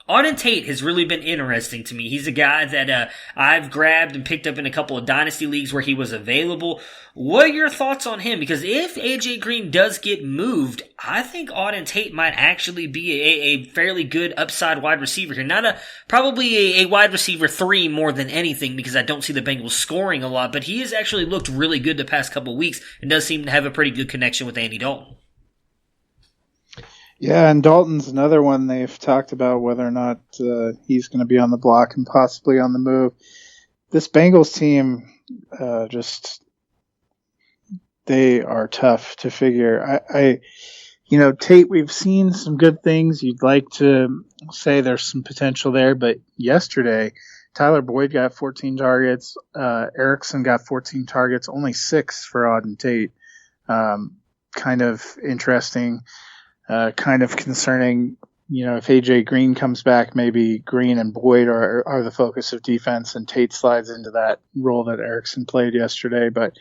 Auden Tate has really been interesting to me. He's a guy that I've grabbed and picked up in a couple of dynasty leagues where he was available. What are your thoughts on him? Because if AJ Green does get moved, I think Auden Tate might actually be a fairly good upside wide receiver here. Probably a wide receiver 3 more than anything, because I don't see the Bengals scoring a lot, but he has actually looked really good the past couple of weeks and does seem to have a pretty good connection with Andy Dalton. Yeah, and Dalton's another one they've talked about whether or not he's going to be on the block and possibly on the move. This Bengals team, they are tough to figure. Tate, we've seen some good things. You'd like to say there's some potential there, but yesterday, Tyler Boyd got 14 targets. Erickson got 14 targets, only 6 for Auden Tate. Kind of interesting. Kind of concerning, if AJ Green comes back, maybe Green and Boyd are the focus of defense and Tate slides into that role that Erickson played yesterday. But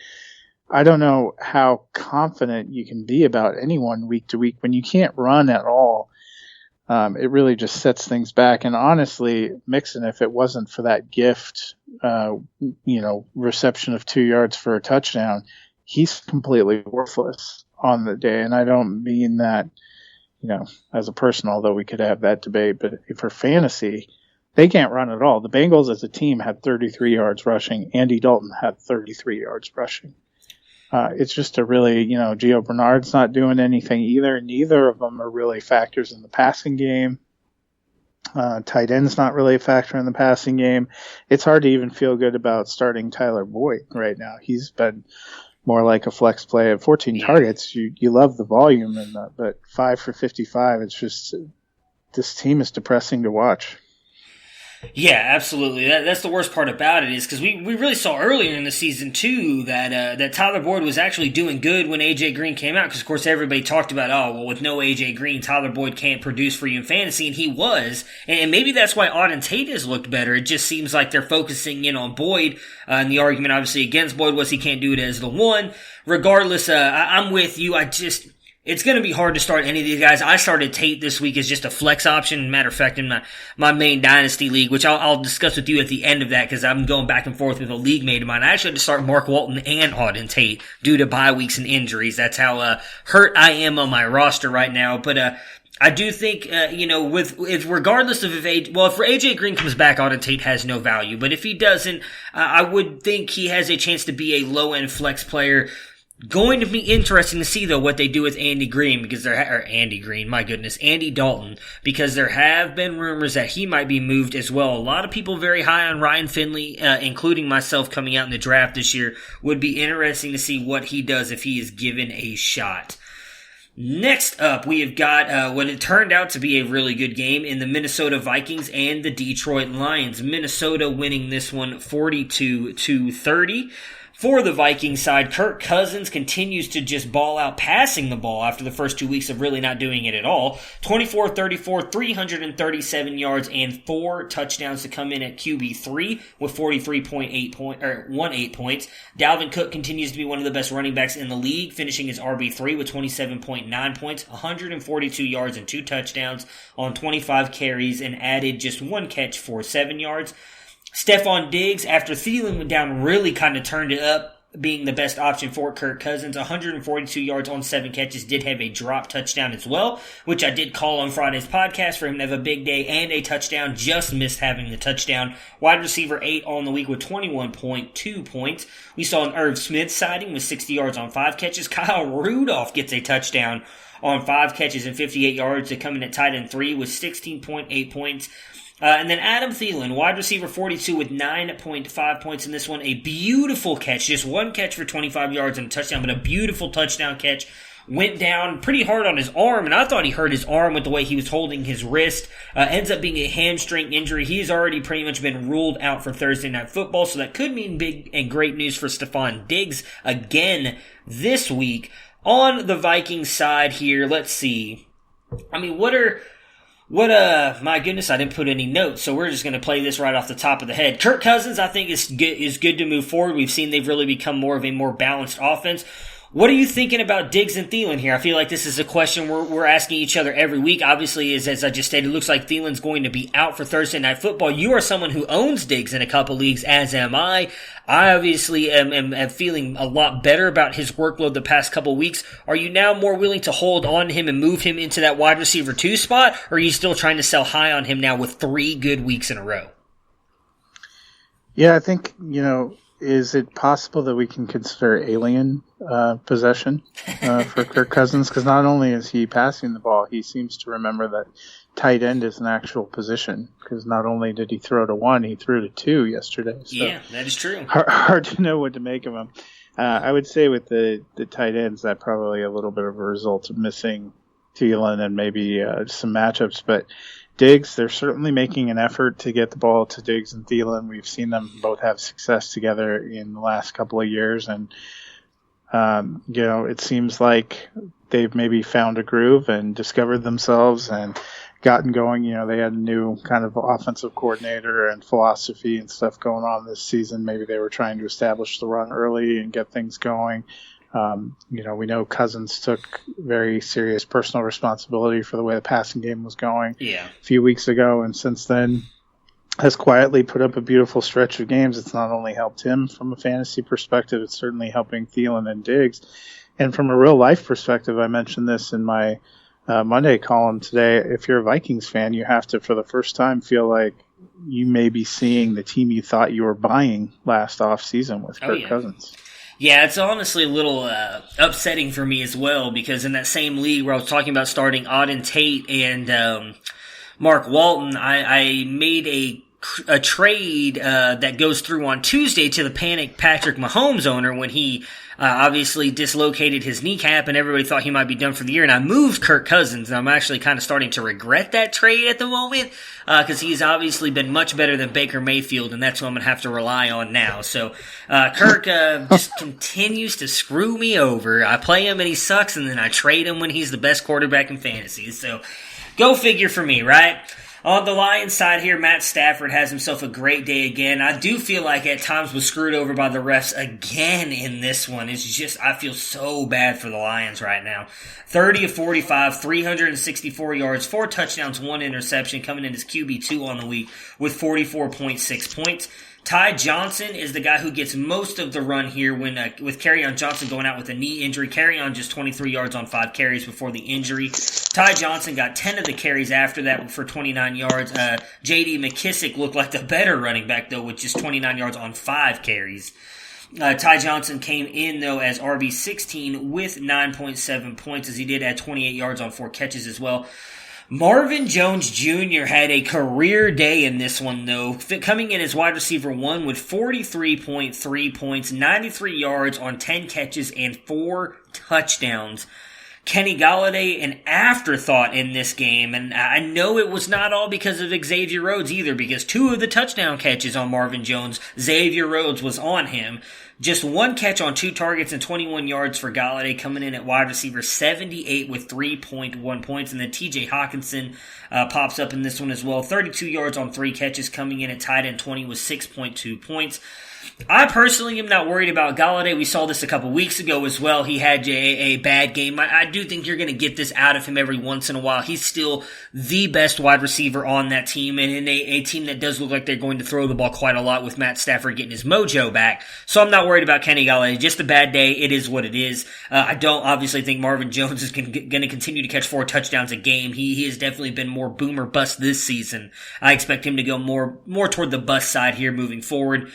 I don't know how confident you can be about anyone week to week when you can't run at all. It really just sets things back. And honestly, Mixon, if it wasn't for that gift, reception of 2 yards for a touchdown, he's completely worthless on the day. And I don't mean that, as a person, although we could have that debate, but for fantasy, they can't run at all. The Bengals as a team had 33 yards rushing. Andy Dalton had 33 yards rushing. It's just a really, Gio Bernard's not doing anything either. Neither of them are really factors in the passing game. Tight end's not really a factor in the passing game. It's hard to even feel good about starting Tyler Boyd right now. He's been more like a flex play at 14 targets. You love the volume, but 5 for 55. It's just, this team is depressing to watch. Yeah, absolutely. That's the worst part about it, is because we really saw earlier in the season too that Tyler Boyd was actually doing good when AJ Green came out, because of course everybody talked about, with no AJ Green, Tyler Boyd can't produce for you in fantasy, and he was, and maybe that's why Auden Tate has looked better. It just seems like they're focusing in on Boyd, and the argument obviously against Boyd was he can't do it as the one. Regardless, I'm with you. it's going to be hard to start any of these guys. I started Tate this week as just a flex option. Matter of fact, in my main dynasty league, which I'll discuss with you at the end of that because I'm going back and forth with a league mate of mine. I actually had to start Mark Walton and Auden Tate due to bye weeks and injuries. That's how hurt I am on my roster right now. But I do think, regardless of if AJ Green comes back, Auden Tate has no value. But if he doesn't, I would think he has a chance to be a low-end flex player. Going to be interesting to see, though, what they do with Andy Dalton, because there have been rumors that he might be moved as well. A lot of people very high on Ryan Finley, including myself coming out in the draft this year. Would be interesting to see what he does if he is given a shot. Next up, we have got what it turned out to be a really good game in the Minnesota Vikings and the Detroit Lions. Minnesota winning this one 42-30. For the Vikings side, Kirk Cousins continues to just ball out passing the ball after the first 2 weeks of really not doing it at all. 24-34, 337 yards, and 4 touchdowns to come in at QB3 with 43.18 points. Dalvin Cook continues to be one of the best running backs in the league, finishing his RB3 with 27.9 points, 142 yards, and 2 touchdowns on 25 carries, and added just 1 catch for 7 yards. Stefon Diggs, after Thielen went down, really kind of turned it up, being the best option for Kirk Cousins. 142 yards on 7 catches, did have a drop touchdown as well, which I did call on Friday's podcast for him to have a big day and a touchdown. Just missed having the touchdown. Wide receiver 8 on the week with 21.2 points. We saw an Irv Smith sighting with 60 yards on 5 catches. Kyle Rudolph gets a touchdown on 5 catches and 58 yards to come in at tight end 3 with 16.8 points. And then Adam Thielen, wide receiver 42 with 9.5 points in this one. A beautiful catch, just 1 catch for 25 yards and a touchdown, but a beautiful touchdown catch. Went down pretty hard on his arm, and I thought he hurt his arm with the way he was holding his wrist. Ends up being a hamstring injury. He's already pretty much been ruled out for Thursday Night Football, so that could mean big and great news for Stefon Diggs again this week. On the Vikings side here, let's see. I mean, my goodness, I didn't put any notes, so we're just going to play this right off the top of the head. Kirk Cousins, I think, is good to move forward. We've seen they've really become more of a more balanced offense. What are you thinking about Diggs and Thielen here? I feel like this is a question we're asking each other every week. Obviously, as I just stated, it looks like Thielen's going to be out for Thursday Night Football. You are someone who owns Diggs in a couple leagues, as am I. I obviously am feeling a lot better about his workload the past couple weeks. Are you now more willing to hold on to him and move him into that wide receiver 2 spot, or are you still trying to sell high on him now with 3 good weeks in a row? Yeah, I think, is it possible that we can consider alien possession for Kirk Cousins? Because not only is he passing the ball, he seems to remember that tight end is an actual position. Because not only did he throw to 1, he threw to 2 yesterday. So yeah, that is true. Hard to know what to make of him. I would say with the tight ends, that probably a little bit of a result of missing Thielen and maybe some matchups. But Diggs, they're certainly making an effort to get the ball to Diggs and Thielen. We've seen them both have success together in the last couple of years. And, it seems like they've maybe found a groove and discovered themselves and gotten going. They had a new kind of offensive coordinator and philosophy and stuff going on this season. Maybe they were trying to establish the run early and get things going. We know Cousins took very serious personal responsibility for the way the passing game was going a few weeks ago, and since then has quietly put up a beautiful stretch of games. It's not only helped him from a fantasy perspective, it's certainly helping Thielen and Diggs. And from a real life perspective, I mentioned this in my Monday column today. If you're a Vikings fan, you have to, for the first time, feel like you may be seeing the team you thought you were buying last offseason with Kirk Cousins. Yeah, it's honestly a little upsetting for me as well, because in that same league where I was talking about starting Auden Tate and Mark Walton, I made a trade that goes through on Tuesday to the panicked Patrick Mahomes owner when he obviously dislocated his kneecap and everybody thought he might be done for the year, and I moved Kirk Cousins, and I'm actually kind of starting to regret that trade at the moment because he's obviously been much better than Baker Mayfield, and that's who I'm going to have to rely on now. So Kirk just continues to screw me over. I play him and he sucks, and then I trade him when he's the best quarterback in fantasy. So go figure for me, right? On the Lions side here, Matt Stafford has himself a great day again. I do feel like at times was screwed over by the refs again in this one. It's just, I feel so bad for the Lions right now. 30 of 45, 364 yards, 4 touchdowns, 1 interception, coming in as QB2 on the week with 44.6 points. Ty Johnson is the guy who gets most of the run here when with Kerryon Johnson going out with a knee injury. Kerryon just 23 yards on 5 carries before the injury. Ty Johnson got 10 of the carries after that for 29 yards. J.D. McKissick looked like the better running back, though, with just 29 yards on 5 carries. Ty Johnson came in, though, as RB16 with 9.7 points, as he did add 28 yards on 4 catches as well. Marvin Jones Jr. had a career day in this one, though, coming in as wide receiver 1 with 43.3 points, 93 yards on 10 catches, and 4 touchdowns. Kenny Golladay, an afterthought in this game, and I know it was not all because of Xavier Rhodes either, because 2 of the touchdown catches on Marvin Jones, Xavier Rhodes was on him. Just 1 catch on 2 targets and 21 yards for Golladay, coming in at wide receiver 78 with 3.1 points. And then TJ Hawkinson pops up in this one as well. 32 yards on 3 catches, coming in at tight end 20 with 6.2 points. I personally am not worried about Golladay. We saw this a couple weeks ago as well. He had a bad game. I do think you're going to get this out of him every once in a while. He's still the best wide receiver on that team, and in a team that does look like they're going to throw the ball quite a lot with Matt Stafford getting his mojo back. So I'm not worried about Kenny Golladay. Just a bad day. It is what it is. I don't obviously think Marvin Jones is going to continue to catch 4 touchdowns a game. He has definitely been more boom or bust this season. I expect him to go more toward the bust side here moving forward.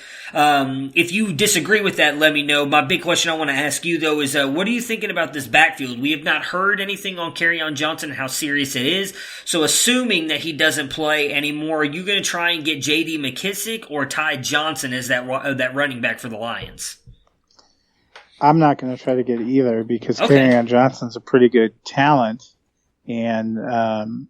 If you disagree with that, let me know. My big question I want to ask you, though, is what are you thinking about this backfield? We have not heard anything on Kerryon Johnson and how serious it is. So assuming that he doesn't play anymore, are you going to try and get J.D. McKissick or Ty Johnson as that running back for the Lions? I'm not going to try to get either because Kerryon Johnson's a pretty good talent. And,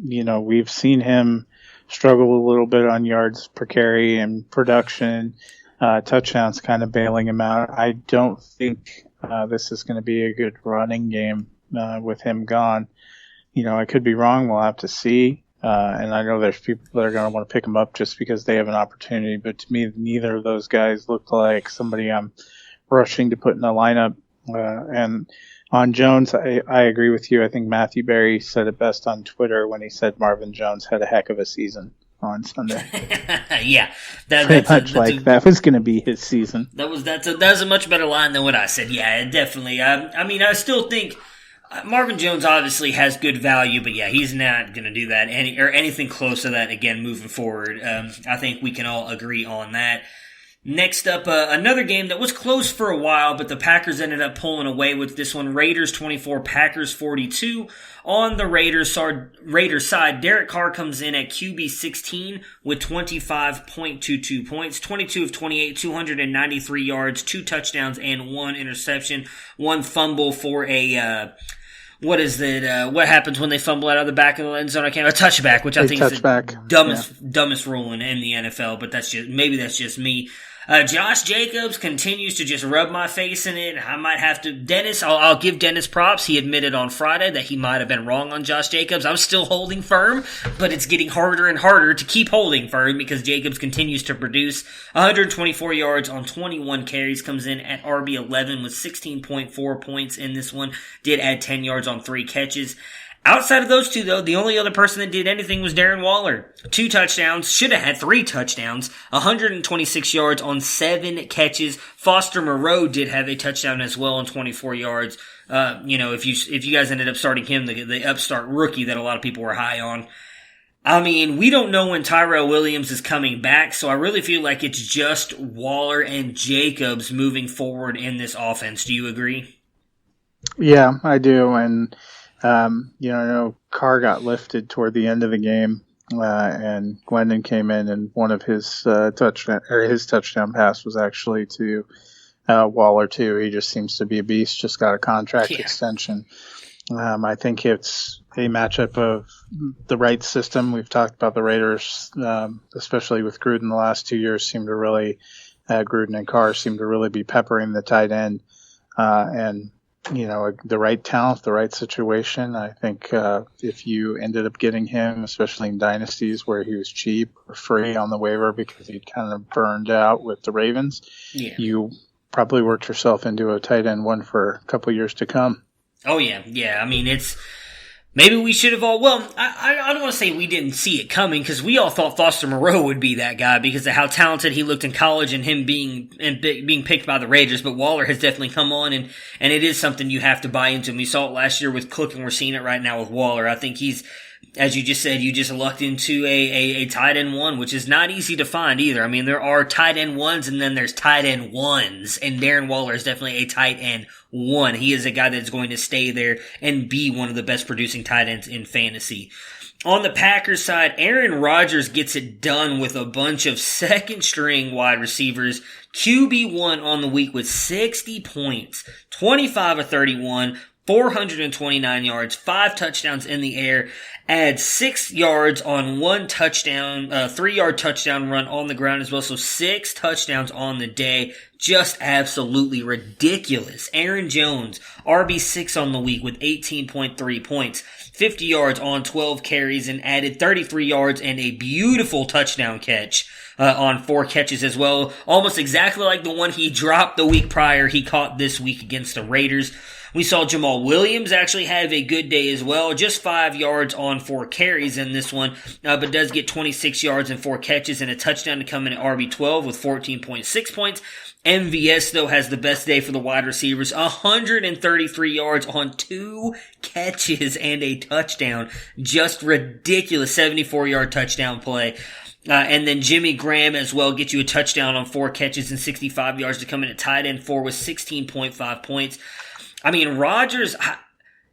we've seen him struggle a little bit on yards per carry and production. Touchdowns kind of bailing him out. I don't think this is going to be a good running game with him gone. I could be wrong. We'll have to see. And I know there's people that are going to want to pick him up just because they have an opportunity. But to me, neither of those guys look like somebody I'm rushing to put in the lineup. And on Jones, I agree with you. I think Matthew Berry said it best on Twitter when he said Marvin Jones had a heck of a season on Sunday. Yeah, that was going to be his season. That's a much better line than what I said. Yeah, definitely. I still think Marvin Jones obviously has good value, but yeah, he's not going to do that or anything close to that again moving forward. I think we can all agree on that. Next up, another game that was close for a while, but the Packers ended up pulling away with this one. Raiders 24, Packers 42. On the Raiders side, Derek Carr comes in at QB 16 with 25.22 points, 22 of 28, 293 yards, 2 touchdowns, and 1 interception, 1 fumble for a... what happens when they fumble out of the back of the end zone? A touchback, which I think is the dumbest rule in the NFL, but that's just me. Josh Jacobs continues to just rub my face in it. I might have to, I'll give Dennis props. He admitted on Friday that he might have been wrong on Josh Jacobs. I'm still holding firm, but it's getting harder and harder to keep holding firm because Jacobs continues to produce 124 yards on 21 carries, comes in at RB11 with 16.4 points in this one, did add 10 yards on 3 catches. Outside of those two, though, the only other person that did anything was Darren Waller. 2 touchdowns, should have had 3 touchdowns, 126 yards on 7 catches. Foster Moreau did have a touchdown as well on 24 yards. If you guys ended up starting him, the upstart rookie that a lot of people were high on. We don't know when Tyrell Williams is coming back, so I really feel like it's just Waller and Jacobs moving forward in this offense. Do you agree? Yeah, I do, and I know Carr got lifted toward the end of the game, and Gwendon came in, and one of his touchdown pass was actually to Waller too. He just seems to be a beast. Just got a contract extension. I think it's a matchup of the right system. We've talked about the Raiders, especially with Gruden the last 2 years, Gruden and Carr seem to really be peppering the tight end, and the right talent, the right situation. I think if you ended up getting him, especially in dynasties where he was cheap or free on the waiver because he'd kind of burned out with the Ravens, you probably worked yourself into a tight end one for a couple years to come. Oh, yeah. I mean, maybe we should have I don't want to say we didn't see it coming, because we all thought Foster Moreau would be that guy because of how talented he looked in college and him being picked by the Raiders. But Waller has definitely come on, and it is something you have to buy into. And we saw it last year with Cook, and we're seeing it right now with Waller. I think he's, as you just said, you just lucked into a tight end one, which is not easy to find either. I mean, there are tight end ones, and then there's tight end ones, and Darren Waller is definitely a tight end one. He is a guy that's going to stay there and be one of the best producing tight ends in fantasy. On the Packers side, Aaron Rodgers gets it done with a bunch of second-string wide receivers. QB1 on the week with 60 points, 25 of 31, 429 yards, 5 touchdowns in the air, adds 6 yards on 1 touchdown, 3-yard touchdown run on the ground as well. So 6 touchdowns on the day. Just absolutely ridiculous. Aaron Jones, RB6 on the week with 18.3 points, 50 yards on 12 carries, and added 33 yards and a beautiful touchdown catch on 4 catches as well. Almost exactly like the one he dropped the week prior, he caught this week against the Raiders. We saw Jamal Williams actually have a good day as well. Just 5 yards on 4 carries in this one, but does get 26 yards and 4 catches and a touchdown to come in at RB12 with 14.6 points. MVS, though, has the best day for the wide receivers. 133 yards on 2 catches and a touchdown. Just ridiculous 74-yard touchdown play. And then Jimmy Graham as well gets you a touchdown on 4 catches and 65 yards to come in at tight end 4 with 16.5 points. I mean, Rodgers,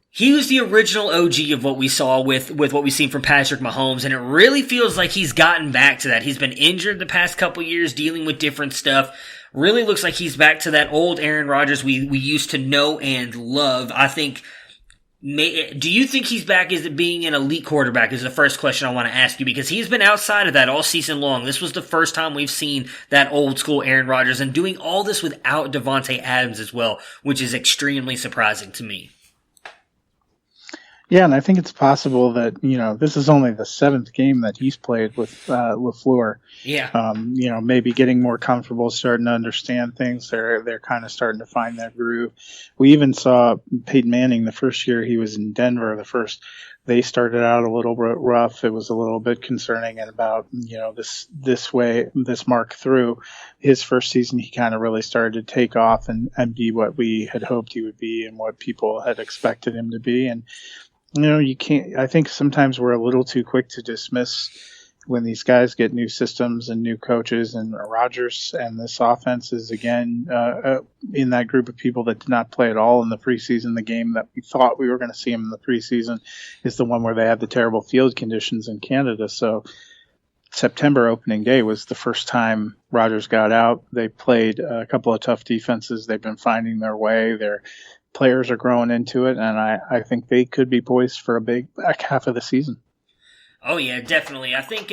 he was the original OG of what we saw with what we've seen from Patrick Mahomes, and it really feels like he's gotten back to that. He's been injured the past couple years, dealing with different stuff. Really looks like he's back to that old Aaron Rodgers we used to know and love. I think, do you think he's back as being an elite quarterback is the first question I want to ask you, because he's been outside of that all season long. This was the first time we've seen that old school Aaron Rodgers, and doing all this without Devontae Adams as well, which is extremely surprising to me. Yeah, and I think it's possible that, this is only the 7th game that he's played with LaFleur. Yeah. Maybe getting more comfortable, starting to understand things. They're kind of starting to find their groove. We even saw Peyton Manning the first year he was in Denver. They started out a little bit rough. It was a little bit concerning, and about, this mark through his first season, he kind of really started to take off and be what we had hoped he would be and what people had expected him to be. And, you can't, I think sometimes we're a little too quick to dismiss when these guys get new systems and new coaches, and Rodgers and this offense is again in that group of people that did not play at all in the preseason. The game that we thought we were going to see him in the preseason is the one where they had the terrible field conditions in Canada. So September opening day was the first time Rodgers got out. They played a couple of tough defenses. They've been finding their way. Their players are growing into it, and I think they could be poised for a big back half of the season. Oh, yeah, definitely. I think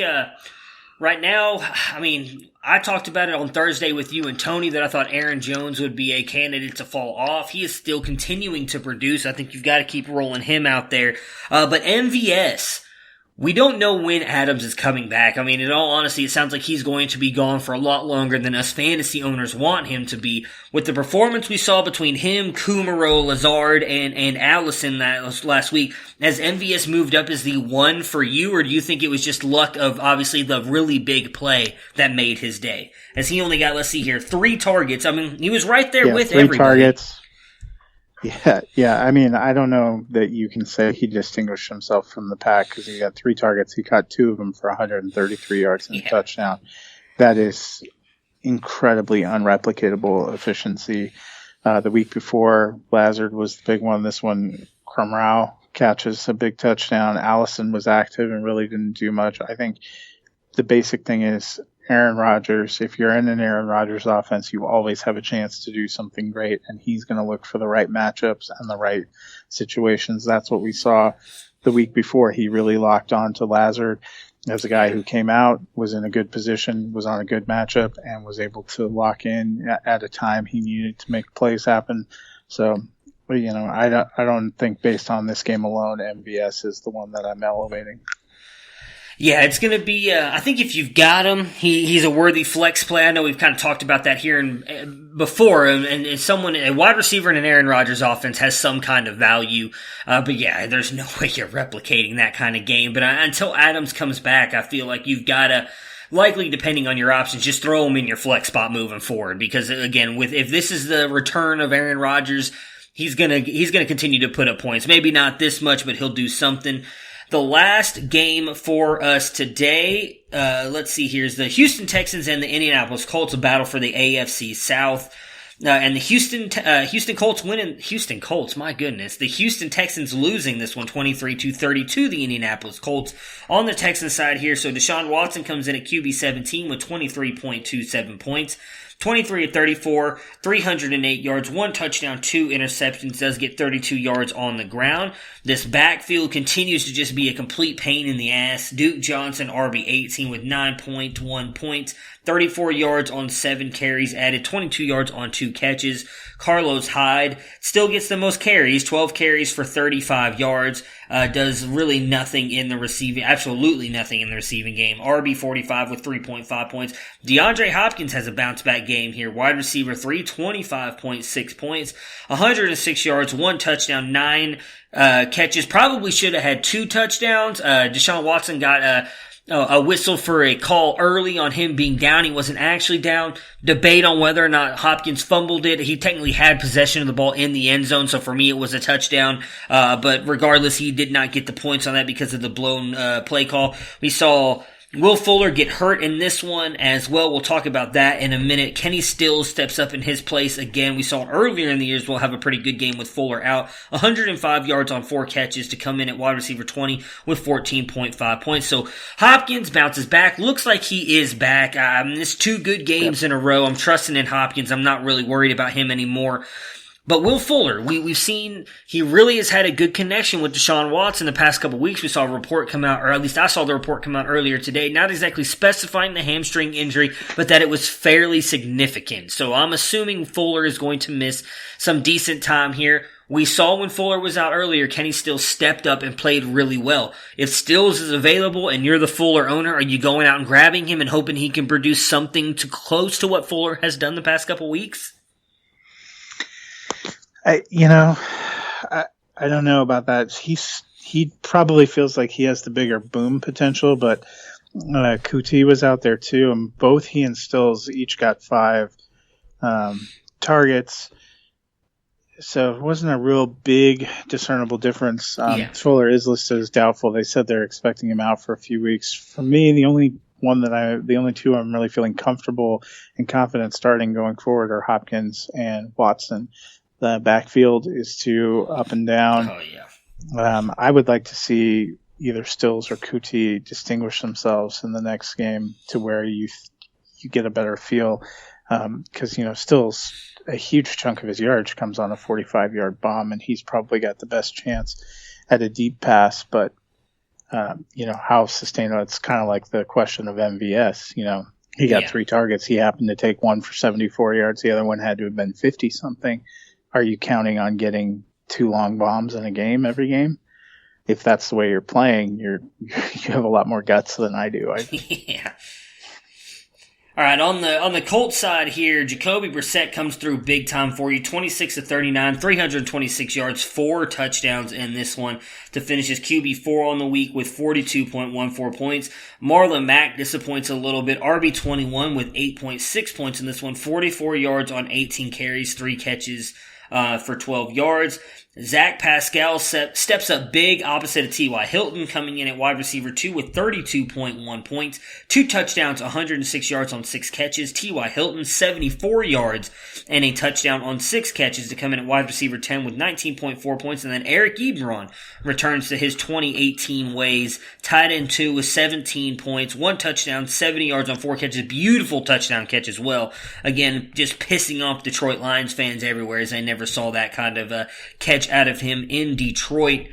right now, I mean, I talked about it on Thursday with you and Tony that I thought Aaron Jones would be a candidate to fall off. He is still continuing to produce. I think you've got to keep rolling him out there. But MVS, we don't know when Adams is coming back. I mean, in all honesty, it sounds like he's going to be gone for a lot longer than us fantasy owners want him to be. With the performance we saw between him, Kumaro, Lazard, and Allison that last week, has MVS moved up as the one for you, or do you think it was just luck of, obviously, the really big play that made his day? As he only got, 3 targets. I mean, he was right there with 3 everybody. Targets. Yeah. I mean, I don't know that you can say he distinguished himself from the pack because he got 3 targets. He caught 2 of them for 133 yards and a touchdown. That is incredibly unreplicatable efficiency. The week before, Lazard was the big one. This one, Kumaro catches a big touchdown. Allison was active and really didn't do much. I think the basic thing is Aaron Rodgers, if you're in an Aaron Rodgers offense, you always have a chance to do something great, and he's going to look for the right matchups and the right situations. That's what we saw the week before. He really locked on to Lazard as a guy who came out, was in a good position, was on a good matchup, and was able to lock in at a time he needed to make plays happen. So I don't think based on this game alone, MVS is the one that I'm elevating. Yeah, it's going to be, I think if you've got him, he's a worthy flex play. I know we've kind of talked about that here before, and a wide receiver in an Aaron Rodgers offense has some kind of value. But yeah, there's no way you're replicating that kind of game. But until Adams comes back, I feel like you've got to, likely depending on your options, just throw him in your flex spot moving forward. Because again, if this is the return of Aaron Rodgers, he's gonna continue to put up points. Maybe not this much, but he'll do something. The last game for us today, let's see here, is the Houston Texans and the Indianapolis Colts, a battle for the AFC South. And the Houston Colts winning, my goodness. The Houston Texans losing this one 23-32, the Indianapolis Colts. On the Texans side here, so Deshaun Watson comes in at QB 17 with 23.27 points. 23-34, 308 yards, 1 touchdown, 2 interceptions, does get 32 yards on the ground. This backfield continues to just be a complete pain in the ass. Duke Johnson, RB18 with 9.1 points, 34 yards on 7 carries, added 22 yards on 2 catches. Carlos Hyde still gets the most carries, 12 carries for 35 yards, does really nothing in the receiving, absolutely nothing in the receiving game. RB45 with 3.5 points. DeAndre Hopkins has a bounce back game here. Wide receiver 3, 25.6 points, 106 yards, 1 touchdown, 9 catches. Probably should have had 2 touchdowns. Deshaun Watson got a whistle for a call early on him being down. He wasn't actually down. Debate on whether or not Hopkins fumbled it. He technically had possession of the ball in the end zone, so for me it was a touchdown. But regardless, he did not get the points on that because of the blown play call. We saw Will Fuller get hurt in this one as well. We'll talk about that in a minute. Kenny Stills steps up in his place again. We saw earlier in the years we'll have a pretty good game with Fuller out. 105 yards on 4 catches to come in at wide receiver 20 with 14.5 points. So Hopkins bounces back. Looks like he is back. It's 2 good games in a row. I'm trusting in Hopkins. I'm not really worried about him anymore. But Will Fuller, we've seen he really has had a good connection with Deshaun Watson the past couple weeks. We saw a report come out, or at least I saw the report come out earlier today, not exactly specifying the hamstring injury, but that it was fairly significant. So I'm assuming Fuller is going to miss some decent time here. We saw when Fuller was out earlier, Kenny Stills stepped up and played really well. If Stills is available and you're the Fuller owner, are you going out and grabbing him and hoping he can produce something close to what Fuller has done the past couple weeks? I don't know about that. He probably feels like he has the bigger boom potential, but Kuti was out there too, and both he and Stills each got 5 targets. So it wasn't a real big discernible difference. Fuller is listed as doubtful. They said they're expecting him out for a few weeks. For me, the only 2 I'm really feeling comfortable and confident starting going forward are Hopkins and Watson. The backfield is too up and down. Oh, yeah. I would like to see either Stills or Kuti distinguish themselves in the next game to where you get a better feel. Because, Stills, a huge chunk of his yardage comes on a 45-yard bomb, and he's probably got the best chance at a deep pass. But, how sustainable, it's kind of like the question of MVS. He got 3 targets. He happened to take one for 74 yards. The other one had to have been 50-something. Are you counting on getting 2 long bombs in a game every game? If that's the way you're playing, you have a lot more guts than I do. Yeah. All right, on the Colts side here, Jacoby Brissett comes through big time for you. 26-39, 326 yards, 4 touchdowns in this one to finish his QB4 on the week with 42.14 points. Marlon Mack disappoints a little bit. RB21 with 8.6 points in this one, 44 yards on 18 carries, 3 catches for 12 yards. Zach Pascal steps up big opposite of T.Y. Hilton, coming in at wide receiver 2 with 32.1 points, 2 touchdowns, 106 yards on 6 catches. T.Y. Hilton, 74 yards and a touchdown on 6 catches to come in at wide receiver 10 with 19.4 points. And then Eric Ebron returns to his 2018 ways, tight end 2 with 17 points, 1 touchdown, 70 yards on 4 catches. Beautiful touchdown catch as well. Again, just pissing off Detroit Lions fans everywhere, as they never saw that kind of catch out of him in Detroit.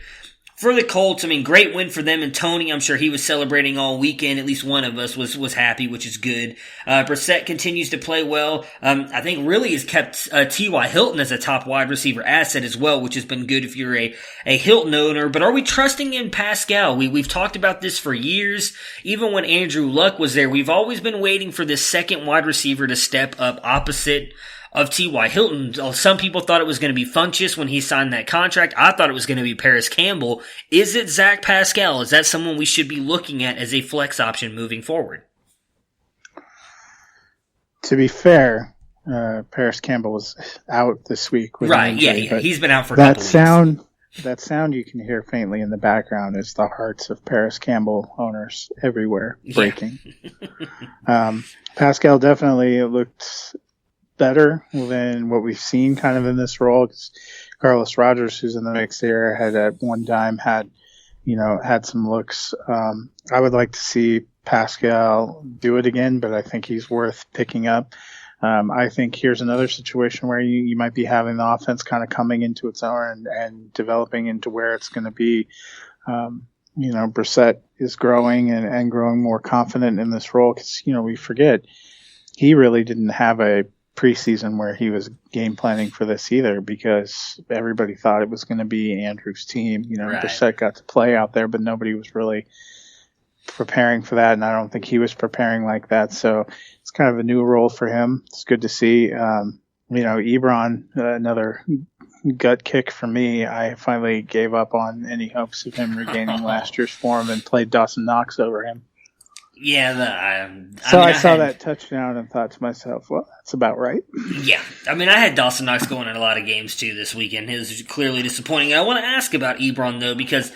For the Colts, I mean, great win for them. And Tony, I'm sure he was celebrating all weekend. At least one of us was happy, which is good. Brissett continues to play well. I think really has kept T.Y. Hilton as a top wide receiver asset as well, which has been good if you're a Hilton owner. But are we trusting in Pascal? We've talked about this for years. Even when Andrew Luck was there, we've always been waiting for this second wide receiver to step up opposite of T.Y. Hilton. Some people thought it was going to be Funchess when he signed that contract. I thought it was going to be Paris Campbell. Is it Zach Pascal? Is that someone we should be looking at as a flex option moving forward? To be fair, Paris Campbell was out this week. With right, injury, yeah. He's been out for a couple weeks. That sound you can hear faintly in the background is the hearts of Paris Campbell owners everywhere breaking. Yeah. Pascal definitely looked better than what we've seen kind of in this role. Carlos Rodgers, who's in the mix there, had at one time had some looks. I would like to see Pascal do it again, but I think he's worth picking up. I think here's another situation where you might be having the offense kind of coming into its own and developing into where it's going to be. Brissett is growing and growing more confident in this role because, we forget he really didn't have a preseason where he was game planning for this either because everybody thought it was going to be Andrew's team. Right. Brissett got to play out there, but nobody was really preparing for that, and I don't think he was preparing like that. So it's kind of a new role for him. It's good to see. Ebron, another gut kick for me. I finally gave up on any hopes of him regaining last year's form and played Dawson Knox over him. Yeah, I saw that touchdown and thought to myself, well, that's about right. Yeah, I had Dawson Knox going in a lot of games too this weekend. It was clearly disappointing. I want to ask about Ebron though, because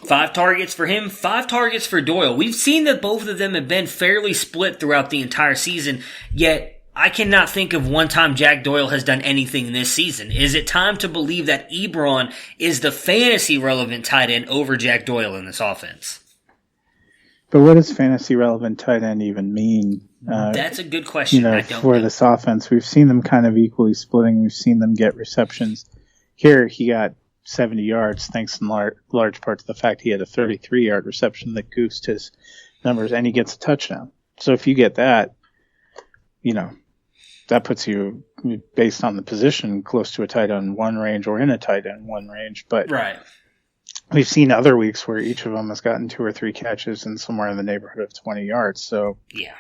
5 targets for him, 5 targets for Doyle. We've seen that both of them have been fairly split throughout the entire season, yet I cannot think of one time Jack Doyle has done anything this season. Is it time to believe that Ebron is the fantasy relevant tight end over Jack Doyle in this offense? But what does fantasy relevant tight end even mean? That's a good question. I don't for know. This offense, we've seen them kind of equally splitting. We've seen them get receptions. Here, he got 70 yards, thanks in large part to the fact he had a 33-yard reception that goosed his numbers, and he gets a touchdown. So if you get that, that puts you, based on the position, close to a tight end 1 range or in a tight end 1 range. But right. We've seen other weeks where each of them has gotten 2 or 3 catches and somewhere in the neighborhood of 20 yards. So yeah,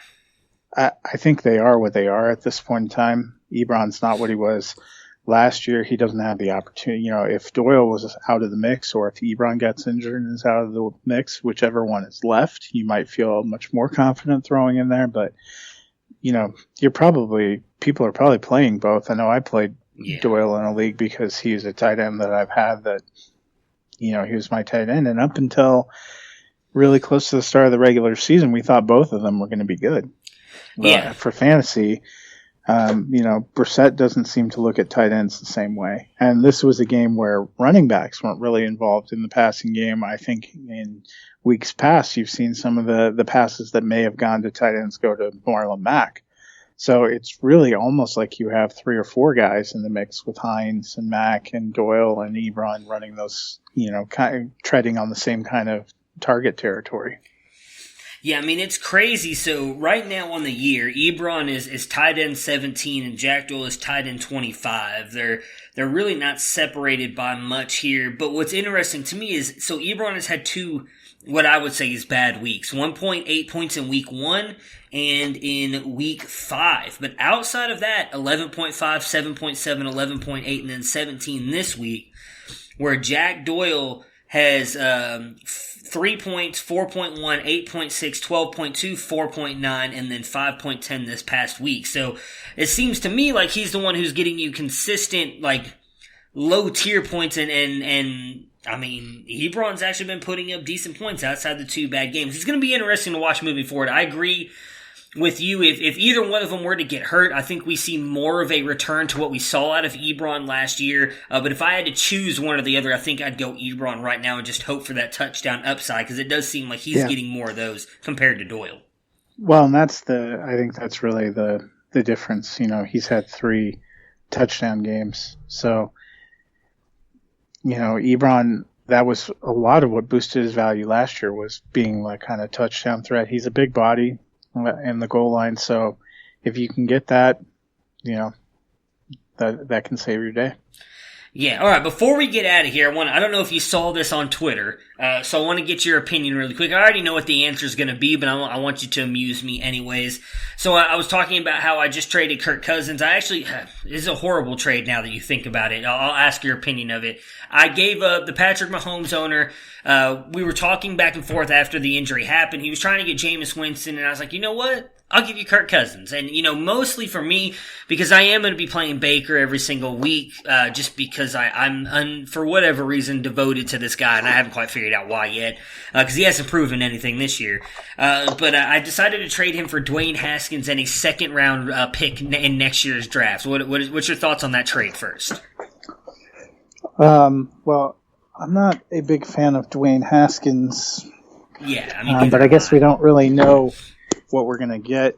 I think they are what they are at this point in time. Ebron's not what he was last year. He doesn't have the opportunity. If Doyle was out of the mix or if Ebron gets injured and is out of the mix, whichever one is left, you might feel much more confident throwing in there. But, people are probably playing both. I know I played Doyle in a league because he's a tight end that I've had that, he was my tight end. And up until really close to the start of the regular season, we thought both of them were going to be good. But for fantasy, Brissett doesn't seem to look at tight ends the same way. And this was a game where running backs weren't really involved in the passing game. I think in weeks past, you've seen some of the passes that may have gone to tight ends go to Marlon Mack. So it's really almost like you have 3 or 4 guys in the mix with Hines and Mack and Doyle and Ebron running those, kind of treading on the same kind of target territory. Yeah, it's crazy. So right now on the year, Ebron is tight end 17 and Jack Doyle is tight end 25. They're really not separated by much here. But what's interesting to me is, so Ebron has had 2, what I would say is bad weeks. 1.8 points in week 1 and in week 5. But outside of that, 11.5, 7.7, 11.8, and then 17 this week, where Jack Doyle has 3 points, 4.1, 8.6, 12.2, 4.9, and then 5.10 this past week. So it seems to me like he's the one who's getting you consistent, low tier points and Ebron's actually been putting up decent points outside the 2 bad games. It's going to be interesting to watch moving forward. I agree with you. If either one of them were to get hurt, I think we see more of a return to what we saw out of Ebron last year. But if I had to choose one or the other, I think I'd go Ebron right now and just hope for that touchdown upside, because it does seem like he's getting more of those compared to Doyle. Well, and I think that's really the difference. He's had 3 touchdown games. So, Ebron that was a lot of what boosted his value last year, was being like kind of touchdown threat. He's a big body in the goal line, so if you can get that, that can save your day. Yeah, all right, before we get out of here, I don't know if you saw this on Twitter, so I want to get your opinion really quick. I already know what the answer is going to be, but I want you to amuse me anyways. So I was talking about how I just traded Kirk Cousins. This is a horrible trade now that you think about it. I'll ask your opinion of it. I gave up the Patrick Mahomes owner. We were talking back and forth after the injury happened. He was trying to get Jameis Winston, and I was like, you know what? I'll give you Kirk Cousins. And, mostly for me, because I am going to be playing Baker every single week, just because I'm for whatever reason, devoted to this guy, and I haven't quite figured out why yet, because he hasn't proven anything this year. But I decided to trade him for Dwayne Haskins and a second-round pick in next year's draft. What's your thoughts on that trade first? Well, I'm not a big fan of Dwayne Haskins. Yeah, but I guess we don't really know what we're going to get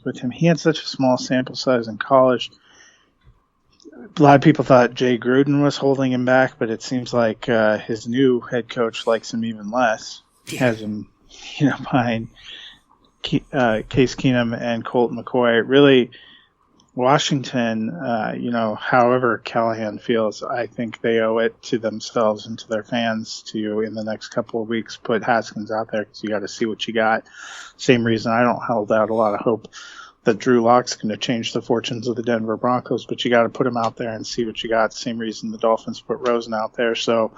with him. He had such a small sample size in college. A lot of people thought Jay Gruden was holding him back, but it seems like his new head coach likes him even less. He has him, behind Case Keenum and Colt McCoy. Really, Washington, however Callahan feels, I think they owe it to themselves and to their fans to, in the next couple of weeks, put Haskins out there, because you got to see what you got. Same reason I don't hold out a lot of hope that Drew Lock's going to change the fortunes of the Denver Broncos, but you got to put him out there and see what you got. Same reason the Dolphins put Rosen out there. So,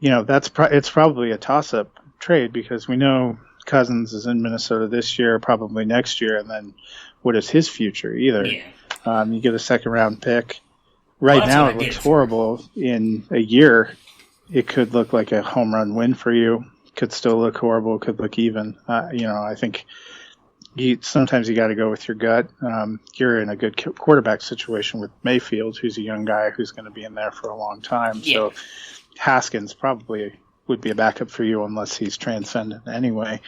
it's probably a toss-up trade, because we know Cousins is in Minnesota this year, probably next year, and then what is his future either? Yeah. You get a second-round pick. Right now it looks horrible. In a year, it could look like a home run win for you. Could still look horrible. Could look even. I think sometimes you got to go with your gut. You're in a good quarterback situation with Mayfield, who's a young guy who's going to be in there for a long time. Yeah. So Haskins probably would be a backup for you unless he's transcendent anyway.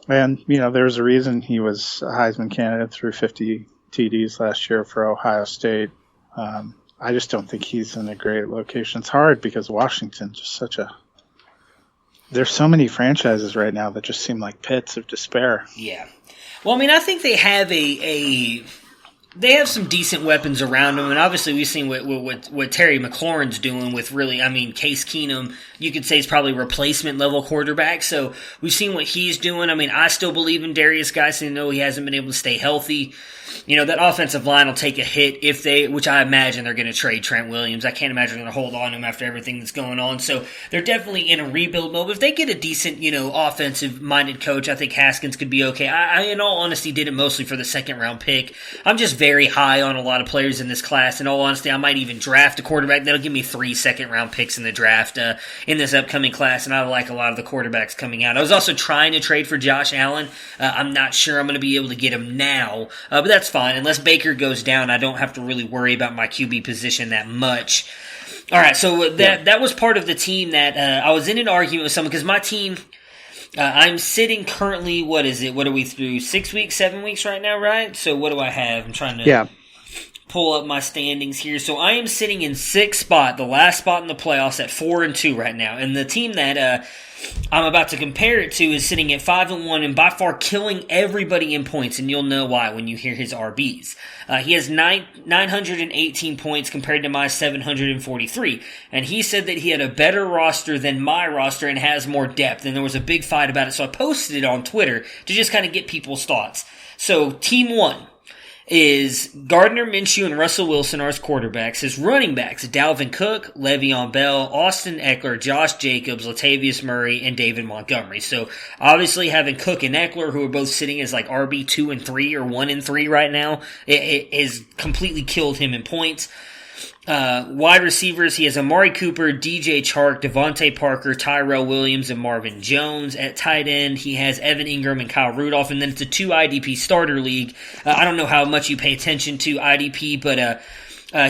And, there's a reason he was a Heisman candidate through 50 TDs last year for Ohio State. I just don't think he's in a great location. It's hard because Washington's just there's so many franchises right now that just seem like pits of despair. Yeah. Well, I think they have they have some decent weapons around them, and obviously we've seen what Terry McLaurin's doing with Case Keenum. You could say is probably replacement level quarterback. So we've seen what he's doing. I still believe in Darius Geis, though he hasn't been able to stay healthy. That offensive line will take a hit which I imagine they're going to trade Trent Williams. I can't imagine they're going to hold on to him after everything that's going on. So they're definitely in a rebuild mode. But if they get a decent, offensive-minded coach, I think Haskins could be okay. I, in all honesty, did it mostly for the second-round pick. I'm just very high on a lot of players in this class. In all honesty, I might even draft a quarterback. That'll give me 3 second-round picks in the draft in this upcoming class, and I like a lot of the quarterbacks coming out. I was also trying to trade for Josh Allen. I'm not sure I'm going to be able to get him now, but that's fine. Unless Baker goes down, I don't have to really worry about my QB position that much. All right, so that was part of the team that I was in an argument with someone, because my team, I'm sitting currently, what is it? What are we through? 6 weeks, 7 weeks right now, right? So what do I have? I'm trying to pull up my standings here. So I am sitting in 6th spot, the last spot in the playoffs at 4-2 right now. And the team that I'm about to compare it to is sitting at 5-1 and by far killing everybody in points, and you'll know why when you hear his RBs. He has 918 points compared to my 743, and he said that he had a better roster than my roster and has more depth, and there was a big fight about it, so I posted it on Twitter to just kind of get people's thoughts. So, Team 1 is Gardner Minshew and Russell Wilson are his quarterbacks. His running backs, Dalvin Cook, Le'Veon Bell, Austin Eckler, Josh Jacobs, Latavius Murray, and David Montgomery. So, obviously having Cook and Eckler, who are both sitting as like RB 2 and 3 or 1 and 3 right now, it has completely killed him in points. Wide receivers, he has Amari Cooper, DJ Chark, Devontae Parker, Tyrell Williams, and Marvin Jones. At tight end, he has Evan Ingram and Kyle Rudolph, and then it's a 2 IDP starter league. I don't know how much you pay attention to IDP, but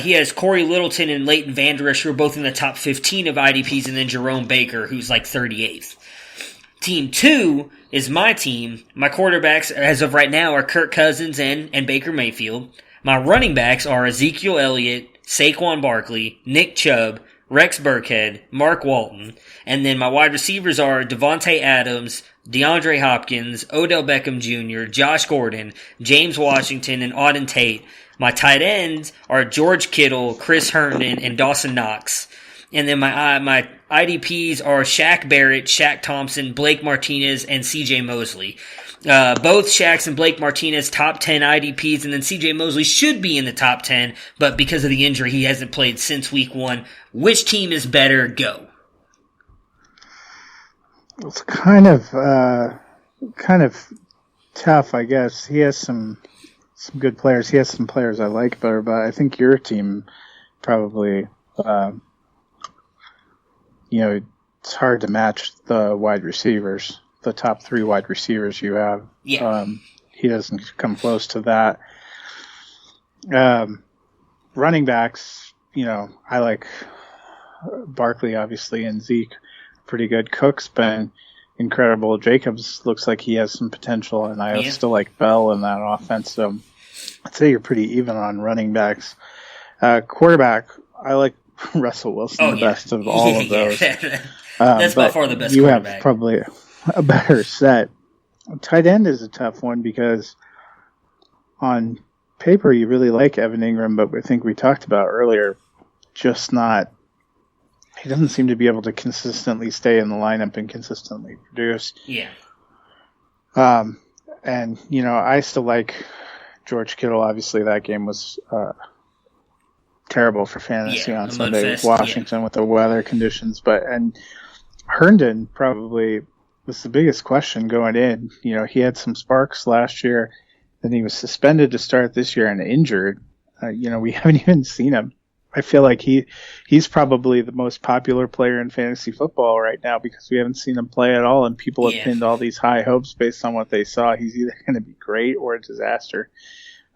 he has Corey Littleton and Leighton Vander Esch, who are both in the top 15 of IDPs, and then Jerome Baker, who's like 38th. Team 2 is my team. My quarterbacks, as of right now, are Kirk Cousins and Baker Mayfield. My running backs are Ezekiel Elliott, Saquon Barkley, Nick Chubb, Rex Burkhead, Mark Walton, and then my wide receivers are Devontae Adams, DeAndre Hopkins, Odell Beckham Jr., Josh Gordon, James Washington, and Auden Tate. My tight ends are George Kittle, Chris Herndon, and Dawson Knox. And then my IDPs are Shaq Barrett, Shaq Thompson, Blake Martinez, and CJ Mosley. Both Shaq's and Blake Martinez top 10 IDPs, and then CJ Mosley should be in the top 10, but because of the injury, he hasn't played since week 1. Which team is better? Go. It's kind of tough, I guess. He has some good players. He has some players I like better, but I think your team probably, it's hard to match the wide receivers, the top 3 wide receivers you have. Yeah. He doesn't come close to that. Running backs, I like Barkley, obviously, and Zeke. Pretty good. Cook's been incredible. Jacobs looks like he has some potential, and I still like Bell in that offense. So I'd say you're pretty even on running backs. Quarterback, I like Russell Wilson the best of all of those. That's by far the best you quarterback. Have probably a better set. Tight end is a tough one because on paper you really like Evan Ingram, but I think we talked about earlier, he doesn't seem to be able to consistently stay in the lineup and consistently produce. Yeah. And, I still like George Kittle. Obviously, that game was terrible for fantasy on Sunday with Washington with the weather conditions. And Herndon probably was the biggest question going in. He had some sparks last year. Then he was suspended to start this year and injured. We haven't even seen him. I feel like he's probably the most popular player in fantasy football right now because we haven't seen him play at all, and people have pinned all these high hopes based on what they saw. He's either going to be great or a disaster.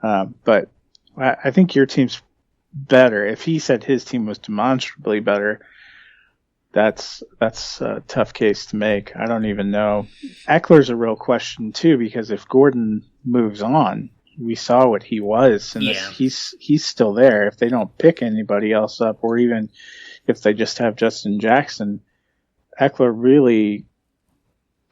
But I think your team's better. If he said his team was demonstrably better, that's a tough case to make. I don't even know. Eckler's a real question too, because if Gordon moves on, we saw what he was, and he's still there. If they don't pick anybody else up, or even if they just have Justin Jackson, Eckler really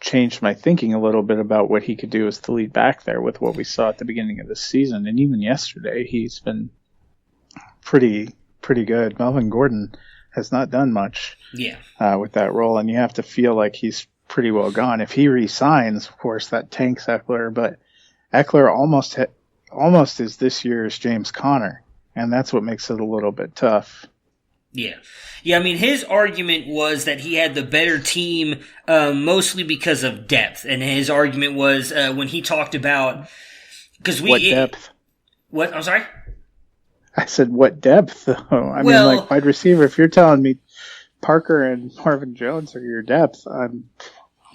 changed my thinking a little bit about what he could do as the lead back there with what we saw at the beginning of the season. And even yesterday, he's been pretty good. Melvin Gordon has not done much with that role, and you have to feel like he's pretty well gone. If he re-signs, of course, that tanks Eckler, but Eckler almost is this year's James Conner, and that's what makes it a little bit tough. Yeah. I mean, his argument was that he had the better team mostly because of depth, and his argument was when he talked about what depth? What? I'm sorry. I said what depth, though. I mean, like wide receiver. If you're telling me Parker and Marvin Jones are your depth, I'm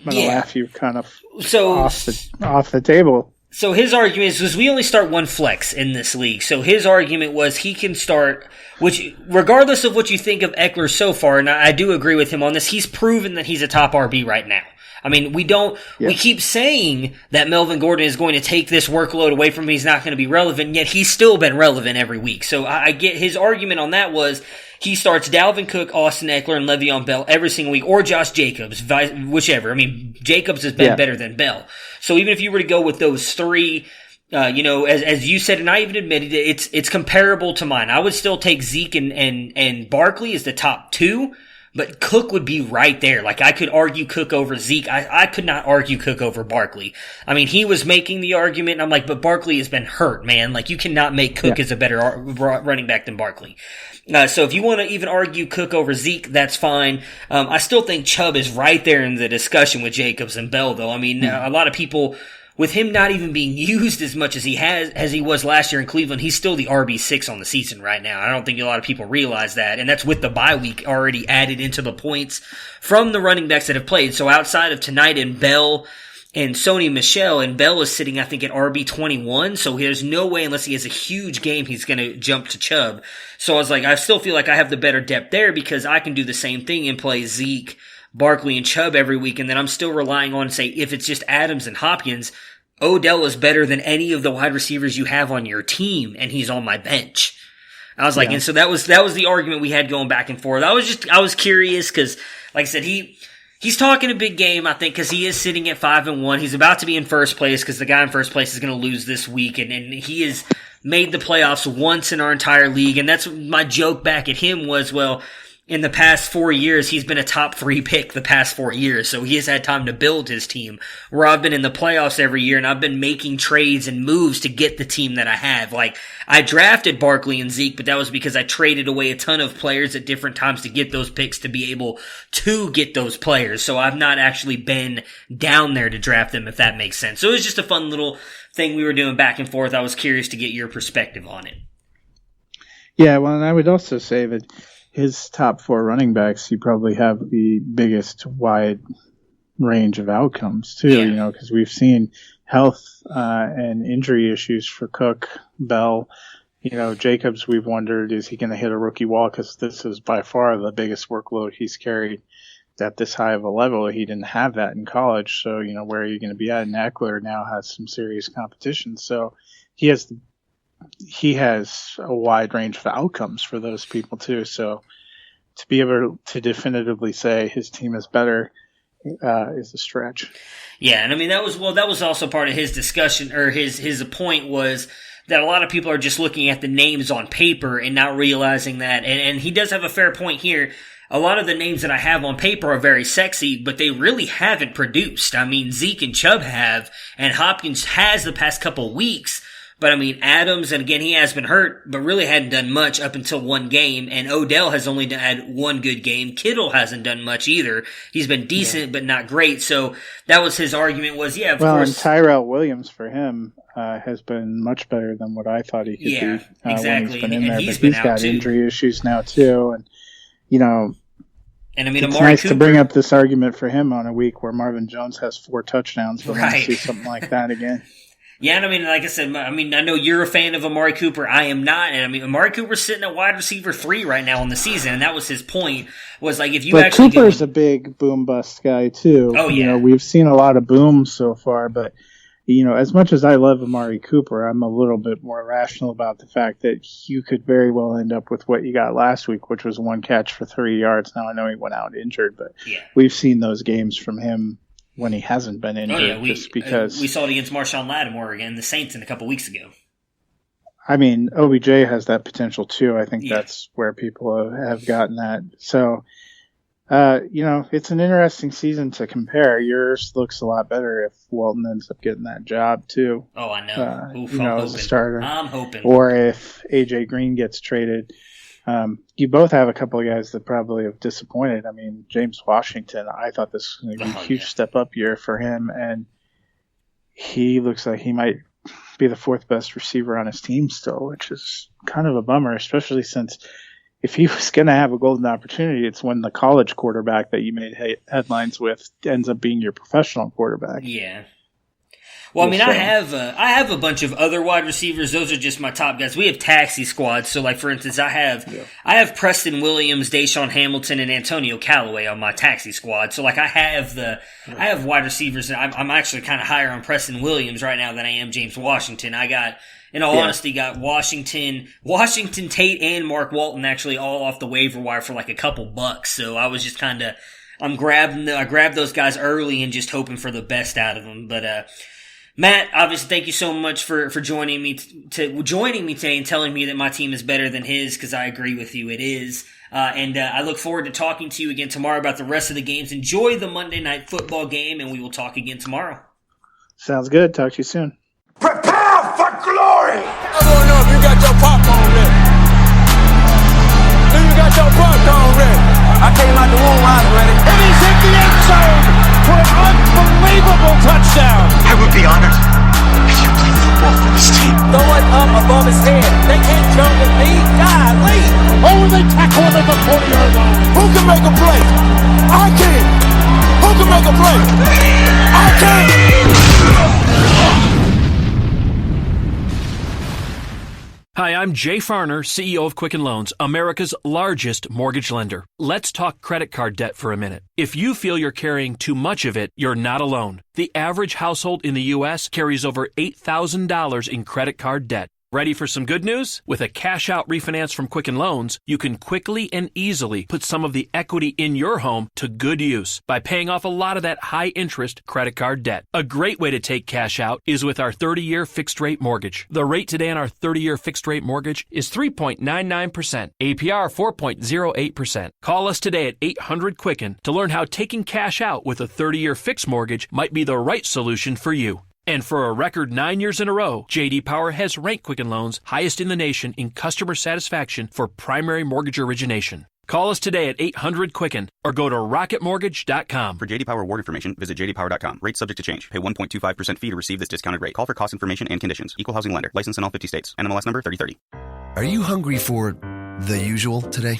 going to laugh you kind of off the table. So his argument is we only start one flex in this league. So his argument was he can start, which regardless of what you think of Eckler so far, and I do agree with him on this, he's proven that he's a top RB right now. I mean, we keep saying that Melvin Gordon is going to take this workload away from him. He's not going to be relevant, yet he's still been relevant every week. So I get his argument on that was he starts Dalvin Cook, Austin Eckler, and Le'Veon Bell every single week, or Josh Jacobs, whichever. I mean, Jacobs has been better than Bell. So even if you were to go with those three, as you said, and I even admitted it, it's comparable to mine. I would still take Zeke and Barkley as the top 2. But Cook would be right there. Like, I could argue Cook over Zeke. I could not argue Cook over Barkley. I mean, he was making the argument, and I'm like, but Barkley has been hurt, man. Like, you cannot make Cook as a better running back than Barkley. So if you want to even argue Cook over Zeke, that's fine. I still think Chubb is right there in the discussion with Jacobs and Bell, though. I mean, a lot of people, with him not even being used as much as he was last year in Cleveland, he's still the RB6 on the season right now. I don't think a lot of people realize that, and that's with the bye week already added into the points from the running backs that have played. So outside of tonight and Bell and Sony Michel, and Bell is sitting, I think, at RB21, so there's no way, unless he has a huge game, he's going to jump to Chubb. So I was like, I still feel like I have the better depth there because I can do the same thing and play Zeke, Barkley, and Chubb every week, and then I'm still relying on, say, if it's just Adams and Hopkins, Odell is better than any of the wide receivers you have on your team, and he's on my bench. I was like, and so that was the argument we had going back and forth. I was curious because, like I said, he's talking a big game, I think, because he is sitting at 5-1. He's about to be in first place because the guy in first place is going to lose this week, and he has made the playoffs once in our entire league. And that's my joke back at him was, well, in the past 4 years, he's been a top 3 pick the past 4 years, so he has had time to build his team. Where I've been in the playoffs every year, and I've been making trades and moves to get the team that I have. Like, I drafted Barkley and Zeke, but that was because I traded away a ton of players at different times to get those picks to be able to get those players. So I've not actually been down there to draft them, if that makes sense. So it was just a fun little thing we were doing back and forth. I was curious to get your perspective on it. Yeah, well, and I would also say that his top 4 running backs, you probably have the biggest wide range of outcomes too, because we've seen health and injury issues for Cook, Bell, Jacobs. We've wondered, is he going to hit a rookie wall? Because this is by far the biggest workload he's carried at this high of a level. He didn't have that in college. So, where are you going to be at? And Eckler now has some serious competition. So he has a wide range of outcomes for those people too. So to be able to definitively say his team is better is a stretch. Yeah, and I mean that was also part of his discussion, or his point was that a lot of people are just looking at the names on paper and not realizing that, and he does have a fair point here. A lot of the names that I have on paper are very sexy, but they really haven't produced. I mean, Zeke and Chubb have, and Hopkins has the past couple of weeks. But I mean, Adams, and again, he has been hurt, but really hadn't done much up until one game. And Odell has only had one good game. Kittle hasn't done much either. He's been decent, but not great. So that was his argument was, of course. And Tyrell Williams for him has been much better than what I thought he could be. Exactly. When he's been in there. But he's got injury issues now too. And, and I mean, it's Amari nice Cooper, to bring up this argument for him on a week where Marvin Jones has 4 touchdowns. We're going to see something like that again. Yeah, and I mean, like I said, I know you're a fan of Amari Cooper. I am not. And I mean, Amari Cooper's sitting at wide receiver 3 right now in the season, and that was his point, was like, if you but actually Cooper's a big boom bust guy too. Oh, yeah. We've seen a lot of booms so far, but, as much as I love Amari Cooper, I'm a little bit more rational about the fact that you could very well end up with what you got last week, which was 1 catch for 3 yards. Now, I know he went out injured, but we've seen those games from him when he hasn't been injured, just because we saw it against Marshawn Lattimore again, the Saints, a couple weeks ago. I mean, OBJ has that potential too. I think that's where people have gotten that. So, it's an interesting season to compare. Yours looks a lot better if Walton ends up getting that job too. Oh, I know. As a starter. I'm hoping. Or if AJ Green gets traded. You both have a couple of guys that probably have disappointed. I mean, James Washington, I thought this was going to be a huge step up year for him, and he looks like he might be the 4th best receiver on his team still, which is kind of a bummer, especially since if he was going to have a golden opportunity, it's when the college quarterback that you made headlines with ends up being your professional quarterback. Yeah. Well, I mean, I have a bunch of other wide receivers. Those are just my top guys. We have taxi squads. So, like, for instance, I have Preston Williams, Deshaun Hamilton, and Antonio Callaway on my taxi squad. So, like, I have wide receivers. I'm actually kind of higher on Preston Williams right now than I am James Washington. I got, in all honesty, got Washington, Tate, and Mark Walton actually all off the waiver wire for like a couple bucks. So I was just kind of, I grabbed those guys early and just hoping for the best out of them. But, Matt, obviously, thank you so much for joining me today and telling me that my team is better than his, because I agree with you, it is. And I look forward to talking to you again tomorrow about the rest of the games. Enjoy the Monday Night Football game, and we will talk again tomorrow. Sounds good. Talk to you soon. Prepare for glory! I don't know if you got your popcorn ready. Do you got your popcorn ready? I came out the womb, I was ready. And he's hit the end zone for an unbelievable touchdown. I would be honored if you played football for this team. Throw it up above his head. They can't jump with me. Golly. Oh, they tackle him at the 40-yard line. Who can make a play? I can. Who can make a play? I can. Hi, I'm Jay Farner, CEO of Quicken Loans, America's largest mortgage lender. Let's talk credit card debt for a minute. If you feel you're carrying too much of it, you're not alone. The average household in the U.S. carries over $8,000 in credit card debt. Ready for some good news? With a cash-out refinance from Quicken Loans, you can quickly and easily put some of the equity in your home to good use by paying off a lot of that high-interest credit card debt. A great way to take cash out is with our 30-year fixed-rate mortgage. The rate today on our 30-year fixed-rate mortgage is 3.99%, APR 4.08%. Call us today at 800-QUICKEN to learn how taking cash out with a 30-year fixed mortgage might be the right solution for you. And for a record 9 years in a row, J.D. Power has ranked Quicken Loans highest in the nation in customer satisfaction for primary mortgage origination. Call us today at 800-QUICKEN or go to rocketmortgage.com. For J.D. Power award information, visit jdpower.com. Rates subject to change. Pay 1.25% fee to receive this discounted rate. Call for cost information and conditions. Equal housing lender. License in all 50 states. NMLS number 3030. Are you hungry for the usual today?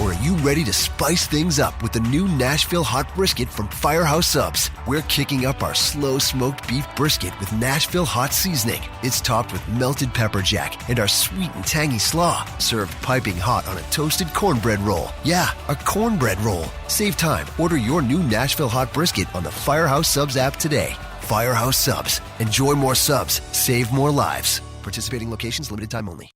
Or are you ready to spice things up with the new Nashville Hot Brisket from Firehouse Subs? We're kicking up our slow-smoked beef brisket with Nashville Hot Seasoning. It's topped with melted pepper jack and our sweet and tangy slaw, served piping hot on a toasted cornbread roll. Yeah, a cornbread roll. Save time. Order your new Nashville Hot Brisket on the Firehouse Subs app today. Firehouse Subs. Enjoy more subs. Save more lives. Participating locations, limited time only.